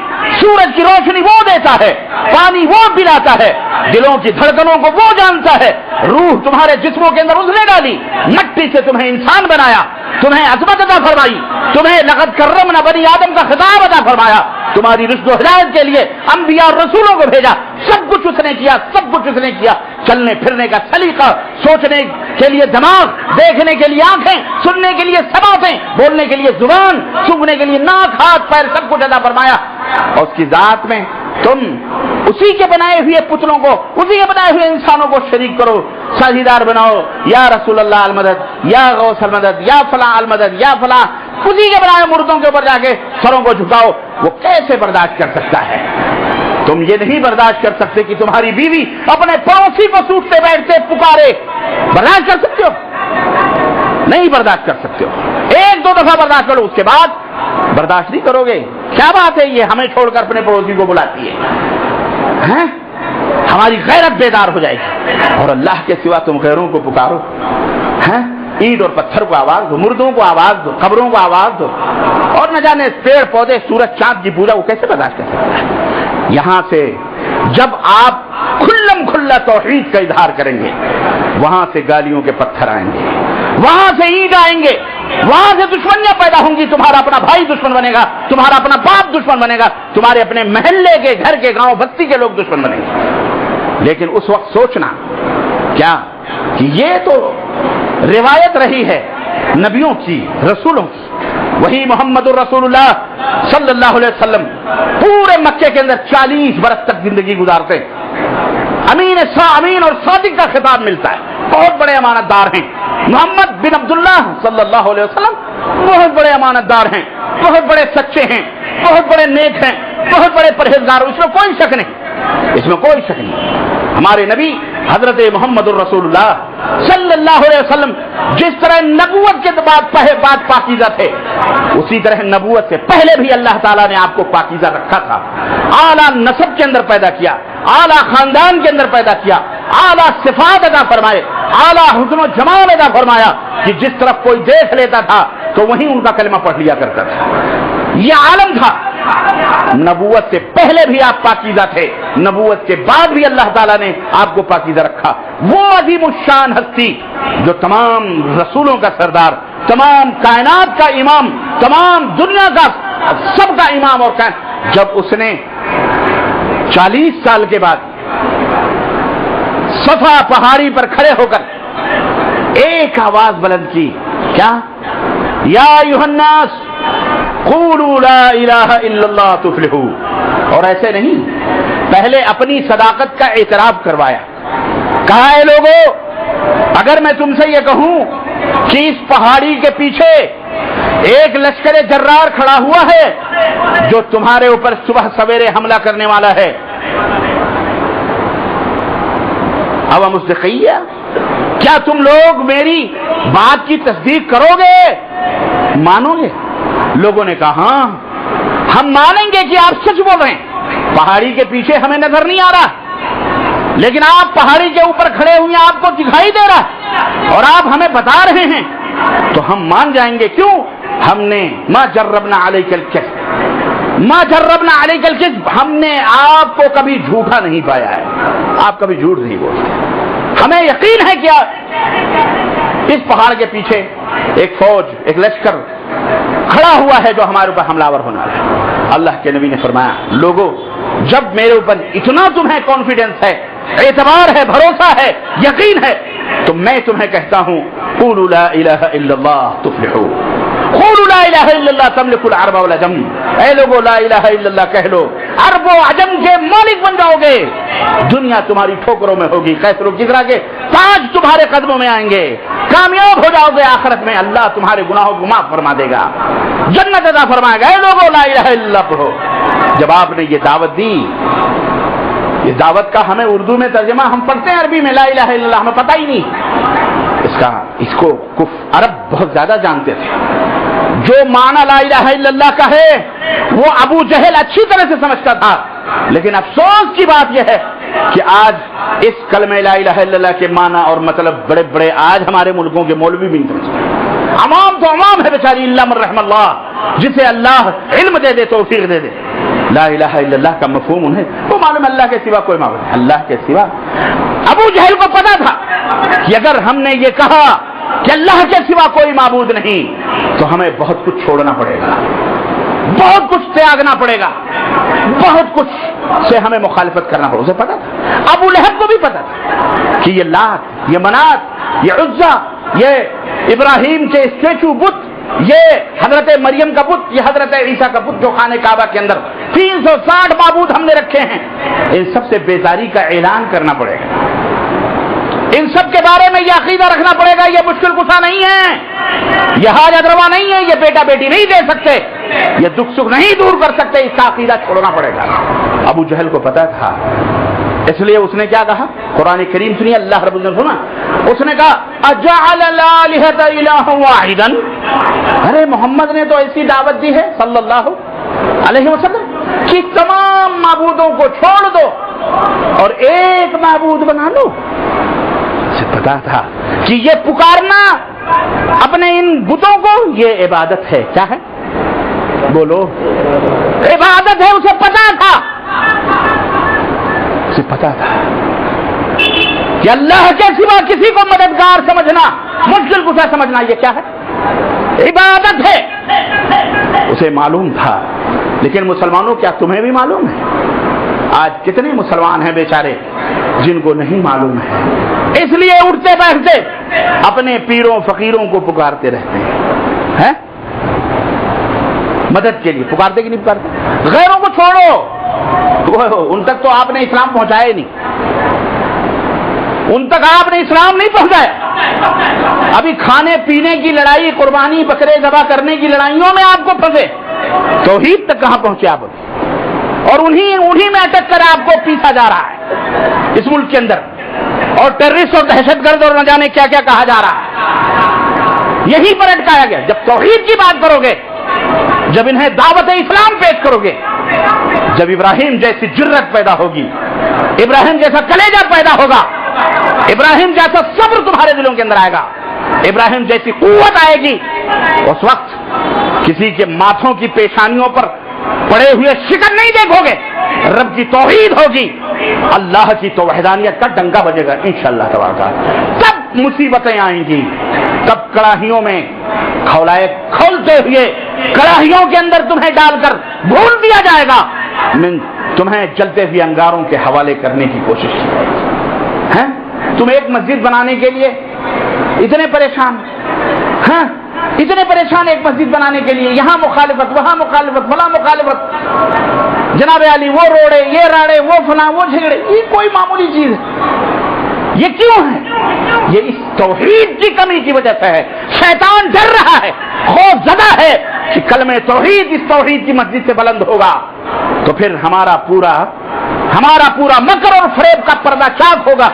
سورج کی روشنی وہ دیتا ہے، پانی وہ پلاتا ہے، دلوں کی دھڑکنوں کو وہ جانتا ہے، روح تمہارے جسموں کے اندر اس نے ڈالی، مٹی سے تمہیں انسان بنایا، تمہیں عظمت عطا فرمائی، تمہیں لقد کرمنا بنی آدم کا خطاب عطا فرمایا، تمہاری رشد و ہدایت کے لیے انبیاء اور رسولوں کو بھیجا. سب کچھ اس نے کیا، سب کچھ اس نے کیا. چلنے پھرنے کا سلیقہ، سوچنے کے لیے دماغ، دیکھنے کے لیے آنکھیں، سننے کے لیے سماعتیں، بولنے کے لیے زبان، سونگھنے کے لیے ناک، ہاتھ پیر، سب کچھ عطا فرمایا. اور اس کی ذات میں تم اسی کے بنائے ہوئے پتلوں کو، اسی کے بنائے ہوئے انسانوں کو شریک کرو، ساجیدار بناؤ. یا رسول اللہ المدد، یا غوث المدد، یا فلاں المدد، یا فلاں، اسی کے بنائے مردوں کے اوپر جا کے سروں کو جھکاؤ. وہ کیسے برداشت کر سکتا ہے؟ تم یہ نہیں برداشت کر سکتے کہ تمہاری بیوی اپنے پڑوسی کو سوٹتے بیٹھتے پکارے. برداشت کر سکتے ہو؟ نہیں برداشت کر سکتے ہو. ایک دو دفعہ برداشت کرو، اس کے بعد برداشت نہیں کرو گے. کیا بات ہے، یہ ہمیں چھوڑ کر اپنے پڑوسی کو بلاتی ہے؟ ہماری غیرت بیدار ہو جائے گی. اور اللہ کے سوا تم غیروں کو پکارو. اینٹ اور پتھر کو آواز دو، مردوں کو آواز دو، قبروں کو آواز دو، اور نہ جانے پیڑ پودے، سورج چاند کی پوجا، وہ کیسے برداشت کر سکتا ہے؟ یہاں سے جب آپ کھلم کھلا توحید کا اظہار کریں گے، وہاں سے گالیوں کے پتھر آئیں گے، وہاں سے اینٹ آئیں گے، وہاں سے دشمنیاں پیدا ہوں گی. تمہارا اپنا بھائی دشمن بنے گا، تمہارا اپنا باپ دشمن بنے گا، تمہارے اپنے محلے کے، گھر کے، گاؤں بستی کے لوگ دشمن بنے گے. لیکن اس وقت سوچنا کیا کہ یہ تو روایت رہی ہے نبیوں کی، رسولوں کی. وہی محمد الرسول اللہ صلی اللہ علیہ وسلم پورے مکے کے اندر 40 برس تک زندگی گزارتے. امین اور صادق کا خطاب ملتا ہے. بہت بڑے امانت دار ہیں. محمد بن عبداللہ صلی اللہ علیہ وسلم بہت بڑے امانت دار ہیں، بہت بڑے سچے ہیں، بہت بڑے نیک ہیں، بہت بڑے پرہیزگار. اس میں کوئی شک نہیں، اس میں کوئی شک نہیں. ہمارے نبی حضرت محمد الرسول اللہ صلی اللہ علیہ وسلم جس طرح نبوت کے بعد پاکیزہ تھے، اسی طرح نبوت سے پہلے بھی اللہ تعالیٰ نے آپ کو پاکیزہ رکھا تھا. اعلیٰ نسب کے اندر پیدا کیا، اعلیٰ خاندان کے اندر پیدا کیا، اعلیٰ صفات عطا فرمائے، اعلیٰ حسن و جمال عطا فرمایا کہ جس طرف کوئی دیکھ لیتا تھا تو وہیں ان کا کلمہ پڑھ لیا کرتا تھا. یہ عالم تھا. نبوت سے پہلے بھی آپ پاکیزہ تھے، نبوت کے بعد بھی اللہ تعالیٰ نے آپ کو پاکیزہ رکھا. وہ عظیم الشان ہستی جو تمام رسولوں کا سردار، تمام کائنات کا امام، تمام دنیا کا سب کا امام، اور جب اس نے 40 سال کے بعد صفا پہاڑی پر کھڑے ہو کر ایک آواز بلند کی، کیا؟ یا ایھا الناس قولوا لا الہ الا اللہ تفلحوا. اور ایسے نہیں، پہلے اپنی صداقت کا اعتراف کروایا. کہا اے لوگوں، اگر میں تم سے یہ کہوں کہ اس پہاڑی کے پیچھے ایک لشکر جرار کھڑا ہوا ہے جو تمہارے اوپر صبح سویرے حملہ کرنے والا ہے، اب مصدقیہ، کیا تم لوگ میری بات کی تصدیق کرو گے، مانو گے؟ لوگوں نے کہا ہاں ہم مانیں گے کہ آپ سچ بول رہے ہیں. پہاڑی کے پیچھے ہمیں نظر نہیں آ رہا، لیکن آپ پہاڑی کے اوپر کھڑے ہوئے آپ کو دکھائی دے رہا اور آپ ہمیں بتا رہے ہیں تو ہم مان جائیں گے. کیوں؟ ہم نے ما جربنا علیک الکذب، ما جربنا علیک الکذب، ہم نے آپ کو کبھی جھوٹا نہیں پایا ہے، آپ کبھی جھوٹ نہیں بولتے. ہمیں یقین ہے کہ اس پہاڑ کے پیچھے ایک فوج، ایک لشکر کھڑا ہوا ہے جو ہمارے اوپر حملہ آور ہونا ہے. اللہ کے نبی نے فرمایا، لوگوں جب میرے اوپر اتنا تمہیں کانفیڈنس ہے، اعتبار ہے، بھروسہ ہے، یقین ہے، تو میں تمہیں کہتا ہوں قولوا لا الہ الا اللہ تفلحوا، قولوا لا الہ الا اللہ تملک العرب والعجم. اے لوگوں لا الہ الا اللہ کہہ لو، عرب و عجم کے مالک بن جاؤ گے، دنیا تمہاری ٹھوکروں میں ہوگی، کیسر و کسریٰ کے تاج تمہارے قدموں میں آئیں گے، کامیاب ہو جاؤ گے، آخرت میں اللہ تمہارے گناہوں کو معاف فرما دے گا، جنت عطا فرمائے گا. اے لوگوں لا الہ الا اللہ پڑھو. جب آپ نے یہ دعوت دی، یہ دعوت کا ہمیں اردو میں ترجمہ ہم پڑھتے ہیں عربی میں لا الہ الا اللہ، ہمیں پتہ ہی نہیں. اس اس کو عرب بہت زیادہ جانتے تھے. جو معنی لا الہ الا اللہ کا ہے وہ ابو جہل اچھی طرح سے سمجھتا تھا, لیکن افسوس کی بات یہ ہے کہ آج اس کلمہ لا الہ الا اللہ کے معنی اور مطلب بڑے بڑے آج ہمارے ملکوں کے مولوی بھی نہیں سمجھتے. عوام تو عوام ہے بیچاری, الا من رحم اللہ, جسے اللہ علم دے دے, توفیق دے دے. لا الہ الا اللہ کا مفہوم انہیں وہ معلوم, اللہ کے سوا کوئی معبود نہیں, اللہ کے سوا. ابو جہل کو پتا تھا کہ اگر ہم نے یہ کہا کہ اللہ کے سوا کوئی معبود نہیں تو ہمیں بہت کچھ چھوڑنا پڑے گا, بہت کچھ تیاگنا پڑے گا, بہت کچھ سے ہمیں مخالفت کرنا پڑے گا. اسے پتا تھا, ابو لہب کو بھی پتا تھا کہ یہ لات, یہ منات, یہ عزا, یہ ابراہیم کے اسٹیچو بت, یہ حضرت مریم کا بت, یہ حضرت عیسیٰ کا بت جو خانہ کعبہ کے اندر 360 معبود ہم نے رکھے ہیں, ان سب سے بیزاری کا اعلان کرنا پڑے گا. ان سب کے بارے میں یہ عقیدہ رکھنا پڑے گا, یہ مشکل کشا نہیں ہے, یہ حاجت روا نہیں ہے, یہ بیٹا بیٹی نہیں دے سکتے, یہ دکھ سکھ نہیں دور کر سکتے, اس کا عقیدہ چھوڑنا پڑے گا. ابو جہل کو پتا تھا, اس لیے اس نے کیا کہا, قرآن کریم سنیے, اللہ رب العزت سنا, اس نے کہا اجعل الالہۃ الہا واحدا. ارے محمد نے تو ایسی دعوت دی ہے صلی اللہ علیہ وسلم کہ تمام معبودوں کو چھوڑ دو اور ایک معبود بنا لو. اسے پتا تھا کہ یہ پکارنا اپنے ان بتوں کو یہ عبادت ہے. کیا ہے بولو, عبادت ہے. اسے پتا تھا, اسے پتا تھا کہ اللہ کے سوا کسی کو مددگار سمجھنا, مشکل کشا سمجھنا, یہ کیا ہے, عبادت ہے. اسے معلوم تھا. لیکن مسلمانوں, کیا تمہیں بھی معلوم ہے آج کتنے مسلمان ہیں بیچارے جن کو نہیں معلوم ہے, اس لیے اٹھتے بیٹھتے اپنے پیروں فقیروں کو پکارتے رہتے ہیں, مدد کے لیے پکارتے کہ نہیں پکارتے. غیروں کو چھوڑو, ان تک تو آپ نے اسلام پہنچایا ہی نہیں, ان تک آپ نے اسلام نہیں پہنچایا. ابھی کھانے پینے کی لڑائی, قربانی بکرے ذبح کرنے کی لڑائیوں میں آپ کو پھنسے, توحید تک کہاں پہنچے آپ, اور انہی میں اٹک کر آپ کو پیسا جا رہا ہے اس ملک کے اندر, اور ٹیررسٹ اور دہشت گرد اور نہ جانے کیا کیا کہا جا رہا ہے. یہی پر اٹکایا گیا. جب توحید کی بات کرو گے, جب انہیں دعوت اسلام پیش کرو گے, جب ابراہیم جیسی جرت پیدا ہوگی, ابراہیم جیسا کلیجہ پیدا ہوگا, ابراہیم جیسا صبر تمہارے دلوں کے اندر آئے گا, ابراہیم جیسی قوت آئے گی, اس وقت کسی کے ماتھوں کی پیشانیوں پر پڑے ہوئے شکن نہیں دیکھو گے. رب کی توحید ہوگی, اللہ کی تو وحدانیت کا ڈنگا بجے گا انشاءاللہ تبارک. تب مصیبتیں آئیں گی, تب کڑاہیوں میں کھولتے ہوئے کڑاہیوں کے اندر تمہیں ڈال کر بھون دیا جائے گا, تمہیں جلتے ہوئے انگاروں کے حوالے کرنے کی کوشش کی ہے. تم ایک مسجد بنانے کے لیے اتنے پریشان ہیں, اتنے پریشان ایک مسجد بنانے کے لیے, یہاں مخالفت, وہاں مخالفت, فلاں مخالفت, جناب علی وہ روڑے, یہ راڑے, وہ فلاں, وہ جھگڑے. یہ کوئی معمولی چیز ہے. یہ کیوں ہے؟ یہ اس توحید کی کمی کی وجہ سے ہے. شیطان ڈر رہا ہے, خوف زدہ ہے کہ کلمہ توحید اس توحید کی مسجد سے بلند ہوگا تو پھر ہمارا پورا مکر اور فریب کا پردہ چاک ہوگا.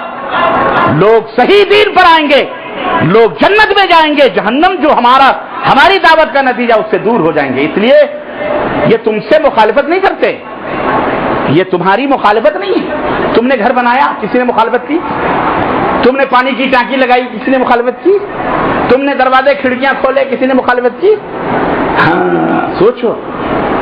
لوگ صحیح دین پر آئیں گے, لوگ جنت میں جائیں گے, جہنم جو ہماری دعوت کا نتیجہ اس سے دور ہو جائیں گے. اس لیے یہ تم سے مخالفت نہیں کرتے, یہ تمہاری مخالفت نہیں ہے. تم نے گھر بنایا, کسی نے مخالفت کی. تم نے پانی کی ٹانکی لگائی, کسی نے مخالفت کی. تم نے دروازے کھڑکیاں کھولے, کسی نے مخالفت کی. ہاں سوچو,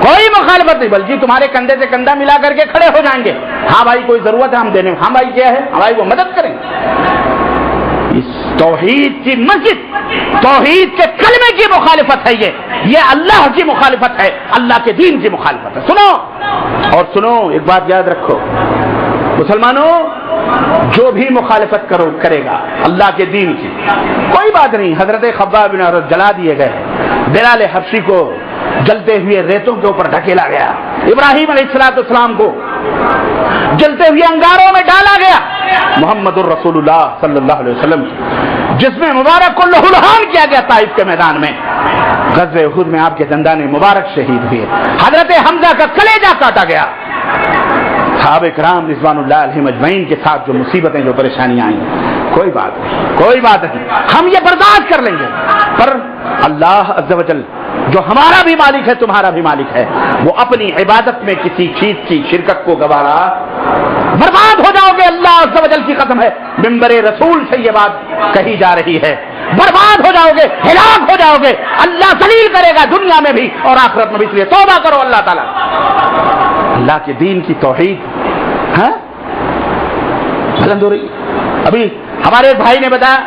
کوئی مخالفت نہیں, بلکہ تمہارے کندھے سے کندھا ملا کر کے کھڑے ہو جائیں گے. ہاں بھائی کوئی ضرورت ہے ہم دینے, ہاں بھائی کیا ہے, ہاں بھائی وہ مدد کریں. اس توحید کی مسجد, توحید کے کلمے کی مخالفت ہے. یہ اللہ کی مخالفت ہے, اللہ کے دین کی مخالفت ہے. سنو اور سنو, ایک بات یاد رکھو مسلمانوں, جو بھی مخالفت کرے گا اللہ کے دین کی, کوئی بات نہیں. حضرت خباب بن عرت جلا دیے گئے, بلال حبشی کو جلتے ہوئے ریتوں کے اوپر ڈھکیلا گیا, ابراہیم علیہ السلام کو جلتے ہوئے انگاروں میں ڈالا گیا, محمد الرسول اللہ صلی اللہ علیہ وسلم جس میں مبارک کو لہو لہان کیا گیا طائف کے میدان میں. غزوہ احد میں آپ کے دندان مبارک شہید ہوئے, حضرت حمزہ کا کلیجہ کاٹا گیا. صحابہ کرام رضوان اللہ علیہم اجمعین کے ساتھ جو مصیبتیں, جو پریشانیاں آئیں, کوئی بات نہیں، ہم یہ برداشت کر لیں گے، پر اللہ عز و جل جو ہمارا بھی مالک ہے تمہارا بھی مالک ہے، وہ اپنی عبادت میں کسی چیز کی شرکت کو گوارا، برباد ہو جاؤ گے، اللہ عز و جل کی قسم ہے، ممبر رسول سے یہ بات کہی جا رہی ہے، برباد ہو جاؤ گے، ہلاک ہو جاؤ گے، اللہ ذلیل کرے گا دنیا میں بھی اور آخرت میں بھی، اس لیے توبہ کرو اللہ تعالیٰ۔ اللہ کے دین کی توحید بلند ہو رہی۔ ابھی ہمارے بھائی نے بتایا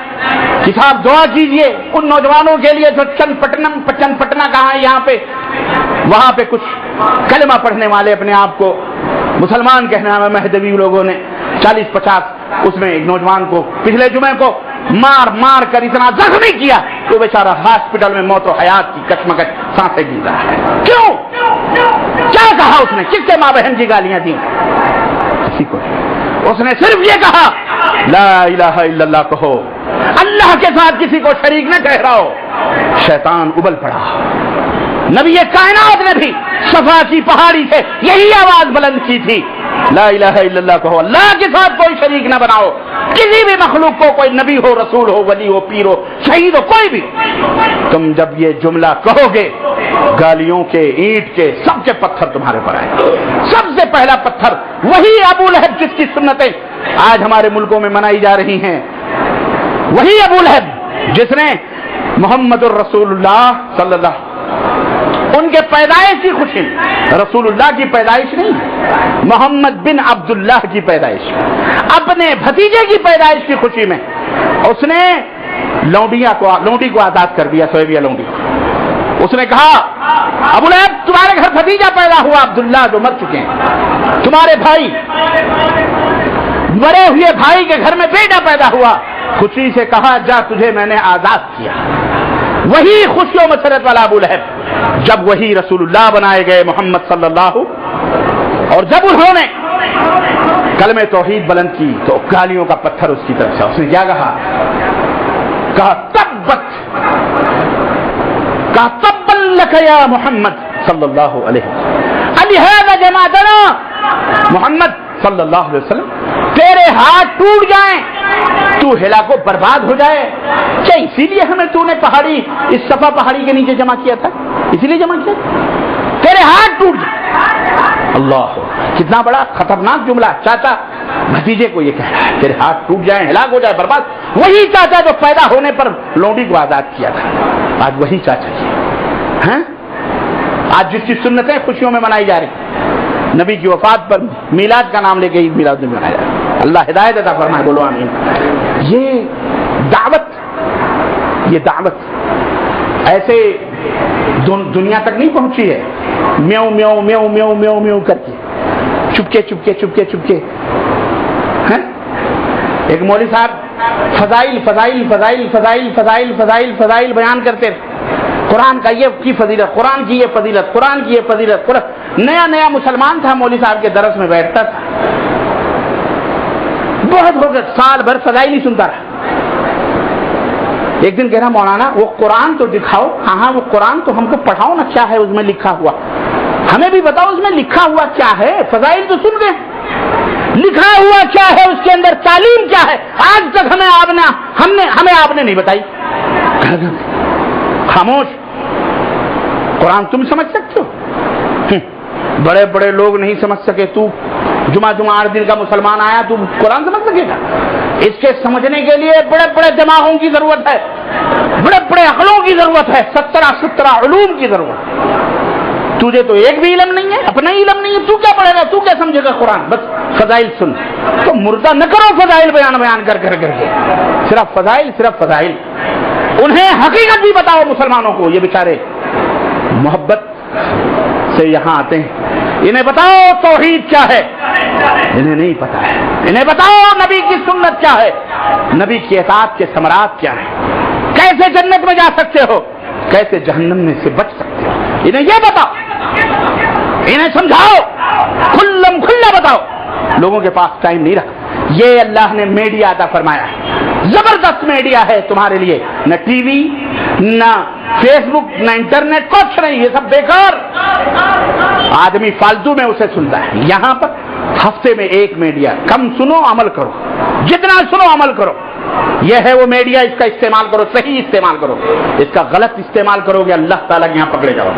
کہ صاحب دعا کیجئے ان نوجوانوں کے لیے جو چن پٹنا کہاں ہے یہاں پہ، وہاں پہ کچھ کلمہ پڑھنے والے اپنے آپ کو مسلمان کہنا ہے، مہدوی لوگوں نے 40-50 اس میں ایک نوجوان کو پچھلے جمعے کو مار کر اتنا زخمی کیا تو بیچارہ ہاسپٹل میں موت و حیات کی کشمکش سانسیں گر رہا ہے۔ کیوں؟ کیا کہا اس نے؟ کس سے ماں بہن کی گالیاں دی؟ کسی کو اس نے صرف یہ کہا لا الہ الا اللہ کہو، اللہ کے ساتھ کسی کو شریک نہ ٹھہراؤ۔ شیطان ابل پڑا۔ نبی کائنات نے بھی صفا کی پہاڑی سے یہی آواز بلند کی تھی، لا الہ الا اللہ کہو، اللہ کے ساتھ کوئی شریک نہ بناؤ، کسی بھی مخلوق کو، کوئی نبی ہو، رسول ہو، ولی ہو، پیر ہو، شہید ہو، کوئی بھی، تم جب یہ جملہ کہو گے گالیوں کے، اینٹ کے، سب کے پتھر تمہارے پر آئے۔ سب سے پہلا پتھر وہی ابو لہب جس کی سنتیں آج ہمارے ملکوں میں منائی جا رہی ہیں، وہی ابو لہب جس نے محمد الرسول اللہ صلی اللہ ان کے پیدائش کی خوشی میں، رسول اللہ کی پیدائش نہیں، محمد بن عبداللہ کی پیدائش، اپنے بھتیجے کی پیدائش کی خوشی میں اس نے لونڈی کو آزاد کر دیا، سویبیہ لونڈی کو۔ اس نے کہا ابو لہب تمہارے گھر بھتیجا پیدا ہوا عبداللہ جو مر چکے ہیں، تمہارے بھائی مرے ہوئے بھائی کے گھر میں بیٹا پیدا ہوا، خوشی سے کہا جا تجھے میں نے آزاد کیا۔ وہی خوشی و مسرت والا ابو لہب جب وہی رسول اللہ بنائے گئے محمد صلی اللہ، اور جب انہوں نے کلمہ توحید بلند کی تو گالیوں کا پتھر اس کی طرف سے، اس نے کیا کہا تبا لک یا محمد صلی اللہ علیہ وسلم الہذا جماعتنا، محمد صلی اللہ علیہ وسلم تیرے ہاتھ ٹوٹ جائیں، تو ہلاک و برباد ہو جائے، کیا اسی لیے ہمیں تو نے پہاڑی اس صفا پہاڑی کے نیچے جمع کیا تھا؟ اسی لیے جمع کیا تیرے ہاتھ ٹوٹ جائے۔ اللہ کتنا بڑا خطرناک جملہ، چاچا بھتیجے کو یہ کہہ رہا ہے تیرے ہاتھ ٹوٹ جائیں، ہلاک ہو جائے، برباد۔ وہی چاچا جو پیدا ہونے پر لونڈی کو آزاد کیا تھا، آج وہی چاچا ہیں آج جس کی سنتیں خوشیوں میں منائی جا رہی، نبی کی وفات پر میلاد کا نام لے کے عید میلاد میں منایا جائے۔ اللہ ہدایت عطا فرمائے، بولو آمین۔ یہ دعوت ایسے دنیا تک نہیں پہنچی ہے میو میو میو میو میو میو کر کے، چپکے ایک مولوی صاحب فضائل بیان کرتے، قرآن کا یہ کی فضیلت، قرآن کی یہ فضیلت، قرآن کی یہ فضیلت۔ نیا مسلمان تھا، مولوی صاحب کے درس میں بیٹھتا تھا، بہت ہو گیا سال بھر فضائل ہی سنتا رہا۔ ایک دن کہہ رہا مولانا وہ قرآن تو دکھاؤ، ہاں وہ قرآن تو ہم کو پڑھاؤ نا، کیا ہے اس میں لکھا ہوا، ہمیں بھی بتاؤ اس میں لکھا ہوا کیا ہے، فضائل تو سن گئے، لکھا ہوا کیا ہے، اس کے اندر تعلیم کیا ہے، آج تک ہمیں آپ نے نہیں بتائی۔ خاموش، قرآن تم سمجھ سکتے ہو، بڑے بڑے لوگ نہیں سمجھ سکے، تو جمعہ 8 دن کا مسلمان آیا، تو قرآن سمجھ سکے گا؟ اس کے سمجھنے کے لیے بڑے بڑے دماغوں کی ضرورت ہے، بڑے بڑے عقلوں کی ضرورت ہے، 17 علوم کی ضرورت ہے۔ تجھے تو ایک بھی علم نہیں ہے، اپنا ہی علم نہیں ہے، تو کیا پڑھے گا، تو کیا سمجھے گا قرآن؟ بس فضائل سن، تو مردہ نہ کرو فضائل بیان کر کے، صرف فضائل۔ انہیں حقیقت بھی بتاؤ مسلمانوں کو، یہ بیچارے محبت سے یہاں آتے ہیں، انہیں بتاؤ توحید کیا ہے، انہیں نہیں پتا ہے، انہیں بتاؤ نبی کی سنت کیا ہے، نبی کی اطاعت کے ثمرات کیا ہیں، کیسے جنت میں جا سکتے ہو، کیسے جہنم میں سے بچ سکتے ہو، انہیں یہ بتاؤ، انہیں سمجھاؤ، کھلا بتاؤ۔ لوگوں کے پاس ٹائم نہیں رہا۔ یہ اللہ نے میڈیا عطا فرمایا ہے، زبردست میڈیا ہے تمہارے لیے، نہ ٹی وی، نہ فیس بک، نہ انٹرنیٹ، کچھ نہیں، یہ سب بیکار، آدمی فالتو میں اسے سنتا ہے۔ یہاں پر ہفتے میں ایک میڈیا، کم سنو عمل کرو۔ جتنا سنو عمل کرو. یہ ہے وہ میڈیا, اس کا استعمال کرو, صحیح استعمال کرو. اس کا غلط استعمال کرو گے اللہ تعالیٰ کے یہاں پکڑے جاؤ.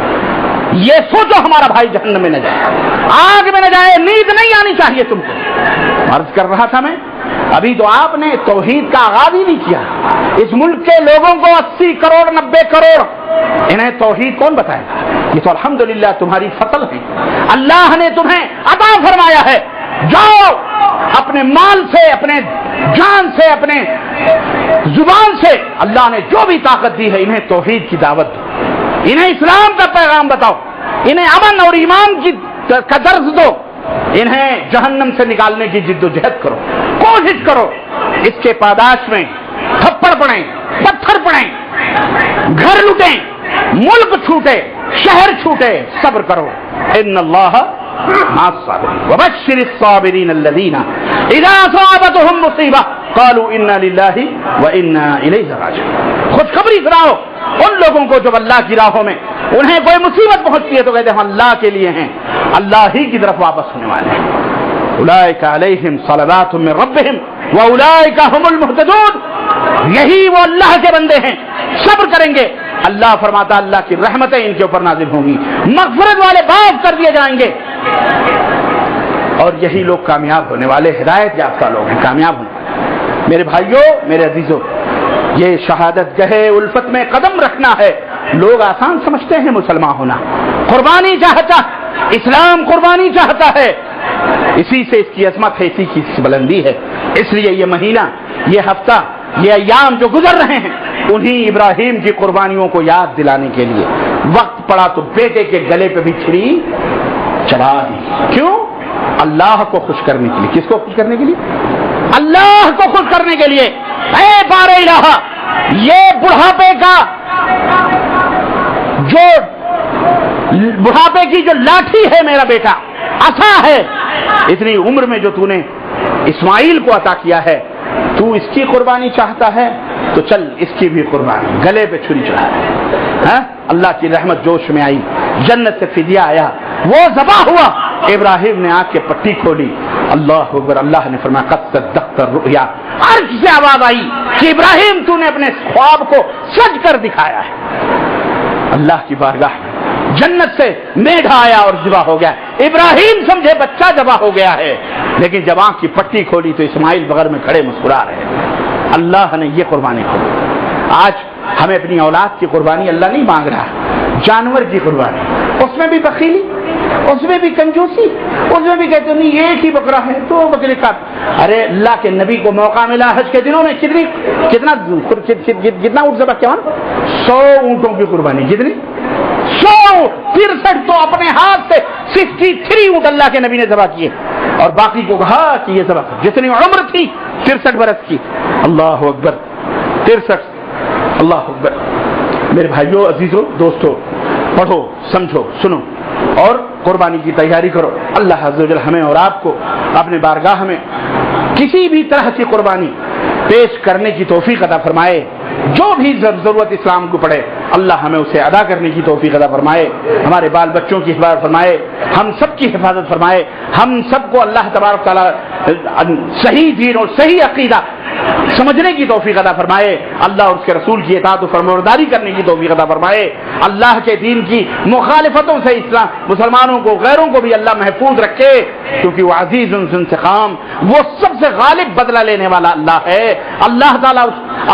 یہ سوچو ہمارا بھائی جہنم میں نہ جائے, آگ میں نہ جائے. نیند نہیں آنی چاہیے تم کو. عرض کر رہا تھا میں, ابھی تو آپ نے توحید کا آغاز ہی نہیں کیا. اس ملک کے لوگوں کو 80 کروڑ 90 کروڑ انہیں توحید کون بتائے گا؟ یہ تو الحمدللہ تمہاری فضل ہے, اللہ نے تمہیں عطا فرمایا ہے. جاؤ اپنے مال سے, اپنے جان سے, اپنے زبان سے اللہ نے جو بھی طاقت دی ہے انہیں توحید کی دعوت دو, انہیں اسلام کا پیغام بتاؤ, انہیں امن اور ایمان کا درس دو, انہیں جہنم سے نکالنے کی جد و جہد کرو, کوشش کرو. اس کے پاداش میں تھپڑ پڑیں, پتھر پڑیں, گھر لوٹیں, ملک چھوٹے, شہر چھوٹے, صبر کرو. ان اللہ مع الصابرین وبشر الصابرین الذین اذا اصابتهم مصیبہ قالوا انا للہ وانا الیہ راجعون. خوشخبری سناؤ ان لوگوں کو جو اللہ کی راہوں میں انہیں کوئی مصیبت پہنچتی ہے تو کہتے ہیں ہم اللہ کے لیے ہیں, اللہ ہی کی طرف واپس ہونے والے ہیں. اولئک علیہم صلوات من ربہم واولئک هم المہتدون. یہی وہ اللہ کے بندے ہیں, صبر کریں گے. اللہ فرماتا اللہ کی رحمتیں ان کے اوپر نازل ہوں گی, مغفرت والے باغ کر دیے جائیں گے. اور یہی لوگ کامیاب ہونے والے, ہدایت یافتہ لوگ ہیں, کامیاب ہونے والے. میرے بھائیوں, میرے عزیزوں, یہ شہادت گہے الفت میں قدم رکھنا ہے. لوگ آسان سمجھتے ہیں مسلمان ہونا, قربانی چاہتا, اسلام قربانی چاہتا ہے. اسی سے اس کی عظمت ہے, اسی کی بلندی ہے. اس لیے یہ مہینہ, یہ ہفتہ, یہ ایام جو گزر رہے ہیں انہی ابراہیم کی قربانیوں کو یاد دلانے کے لیے. وقت پڑا تو بیٹے کے گلے پہ بھی چھری چڑھا دی. کیوں؟ اللہ کو خوش کرنے کے لیے. کس کو خوش کرنے کے لیے؟ اللہ کو خوش کرنے کے لیے. اے بار الہ, یہ بڑھاپے کی جو لاٹھی ہے میرا بیٹا, عصا ہے, اتنی عمر میں جو تو نے اسماعیل کو عطا کیا ہے, تو اس کی قربانی چاہتا ہے تو چل اس کی بھی قربانی. گلے پہ چھری چڑھا. اللہ کی رحمت جوش میں آئی, جنت سے فدیہ آیا, وہ ذبح ہوا. ابراہیم نے آنکھ کے پٹی کھولی, اللہ اکبر. اللہ نے فرمایا قد صدقت الرؤیا. عرش سے آواز آئی کہ ابراہیم تو نے اپنے خواب کو سچ کر دکھایا ہے. اللہ کی بارگاہ میں جنت سے میڈھا آیا اور ذبح ہو گیا. ابراہیم سمجھے بچہ ذبح ہو گیا ہے, لیکن جب آنکھ کی پٹی کھولی تو اسماعیل بغیر میں کھڑے مسکرا رہے. اللہ نے یہ قربانی کھولی. آج ہمیں اپنی اولاد کی قربانی اللہ نہیں مانگ رہا, جانور کی قربانی. اس میں بھی بخیلی, اس میں بھی کنجوسی, اس میں بھی کہتے نہیں ایک ہی بکرا ہے تو بکری کا. ارے اللہ کے نبی کو موقع ملا حج کے دنوں میں کتنا اونٹ ذبح کیا, 100 اونٹوں کی قربانی. کتنی؟ 163 تو اپنے ہاتھ سے 63 اونٹ اللہ کے نبی نے ذبح کیے, اور باقی کو کہا کہ یہ ذبح جتنی عمر تھی 63 برس کی. اللہ اکبر, 63. اللہ اکبر. میرے بھائیوں, عزیزوں, دوستوں, پڑھو, سمجھو, سنو اور قربانی کی تیاری کرو. اللہ عز و جل ہمیں اور آپ کو اپنے بارگاہ میں کسی بھی طرح کی قربانی پیش کرنے کی توفیق عطا فرمائے. جو بھی ضرورت اسلام کو پڑے اللہ ہمیں اسے ادا کرنے کی توفیق عطا فرمائے. ہمارے بال بچوں کی حفاظت فرمائے, ہم سب کی حفاظت فرمائے. ہم سب کو اللہ تبارک تعالیٰ صحیح دین اور صحیح عقیدہ سمجھنے کی توفیق عطا فرمائے. اللہ اور اس کے رسول کی اطاعت و فرمانبرداری کرنے کی توفیق عطا فرمائے. اللہ کے دین کی مخالفتوں سے اسلام مسلمانوں کو, غیروں کو بھی اللہ محفوظ رکھے, کیونکہ وہ عزیز انتقام, وہ سب سے غالب بدلہ لینے والا اللہ ہے. اللہ تعالیٰ,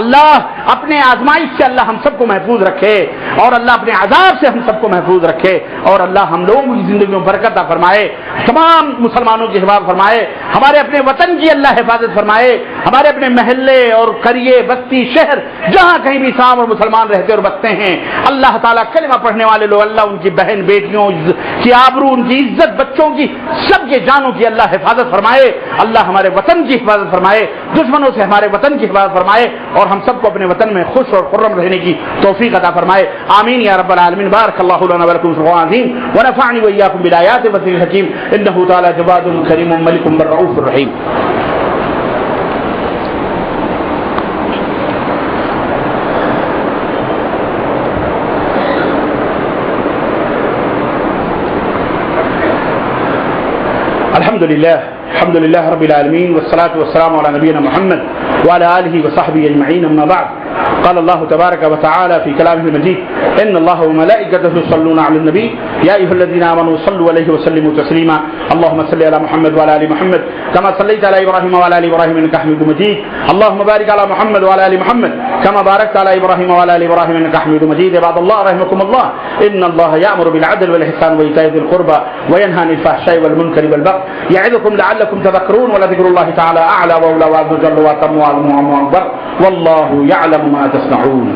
اللہ اپنے آزمائش سے اللہ ہم سب کو محفوظ رکھے, اور اللہ اپنے عذاب سے ہم سب کو محفوظ رکھے, اور اللہ ہم لوگوں کی زندگی میں برکت عطا فرمائے. تمام مسلمانوں کی حفاظت فرمائے. ہمارے اپنے وطن کی اللہ حفاظت فرمائے. ہمارے اپنے محلے اور قریے, بستی, شہر جہاں کہیں بھی اسلام اور مسلمان رہتے اور بستے ہیں, اللہ تعالیٰ کلمہ پڑھنے والے لوگ, اللہ ان کی بہن بیٹیوں کی آبرو, ان کی عزت, بچوں کی, سب کے جانوں کی اللہ حفاظت فرمائے. اللہ ہمارے وطن کی حفاظت فرمائے, دشمنوں سے ہمارے وطن کی حفاظت فرمائے, اور ہم سب کو اپنے وطن میں خوش اور خرم رہنے کی توفیق عطا فرمائے. آمین یا رب العالمین. بارک اللہ لنا ولکم فی القرآن العظیم ونفعنی وإیاکم بالآیات والذکر الحکیم. انہ تعالی جواد کریم ملک رؤوف رحیم. الحمد لله الحمد لله رب العالمين والصلاة والسلام على نبينا محمد وعلى آله وصحبه أجمعين. أما بعد، قال الله تبارك وتعالى في كلامه المجيد: إن الله وملائكته يصلون على النبي يا أيها الذين آمنوا صلوا عليه وسلموا تسليما. اللهم صل على محمد وعلى آل محمد كما صليت على إبراهيم وعلى آل إبراهيم إنك حميد مجيد. اللهم بارك على محمد وعلى آل محمد كما باركت على إبراهيم وعلى آل إبراهيم إنك حميد مجيد. عباد الله رحمكم الله، إن الله يأمر بالعدل والإحسان وإيتاء ذي القربى وينهى عن الفحشاء والمنكر والبغي يعظكم لعلكم تذكرون. ولذكر الله تعالى أعلى وأولى وأعز وجل وأتم وأعظم وأكبر والله يعلم ما تصنعون.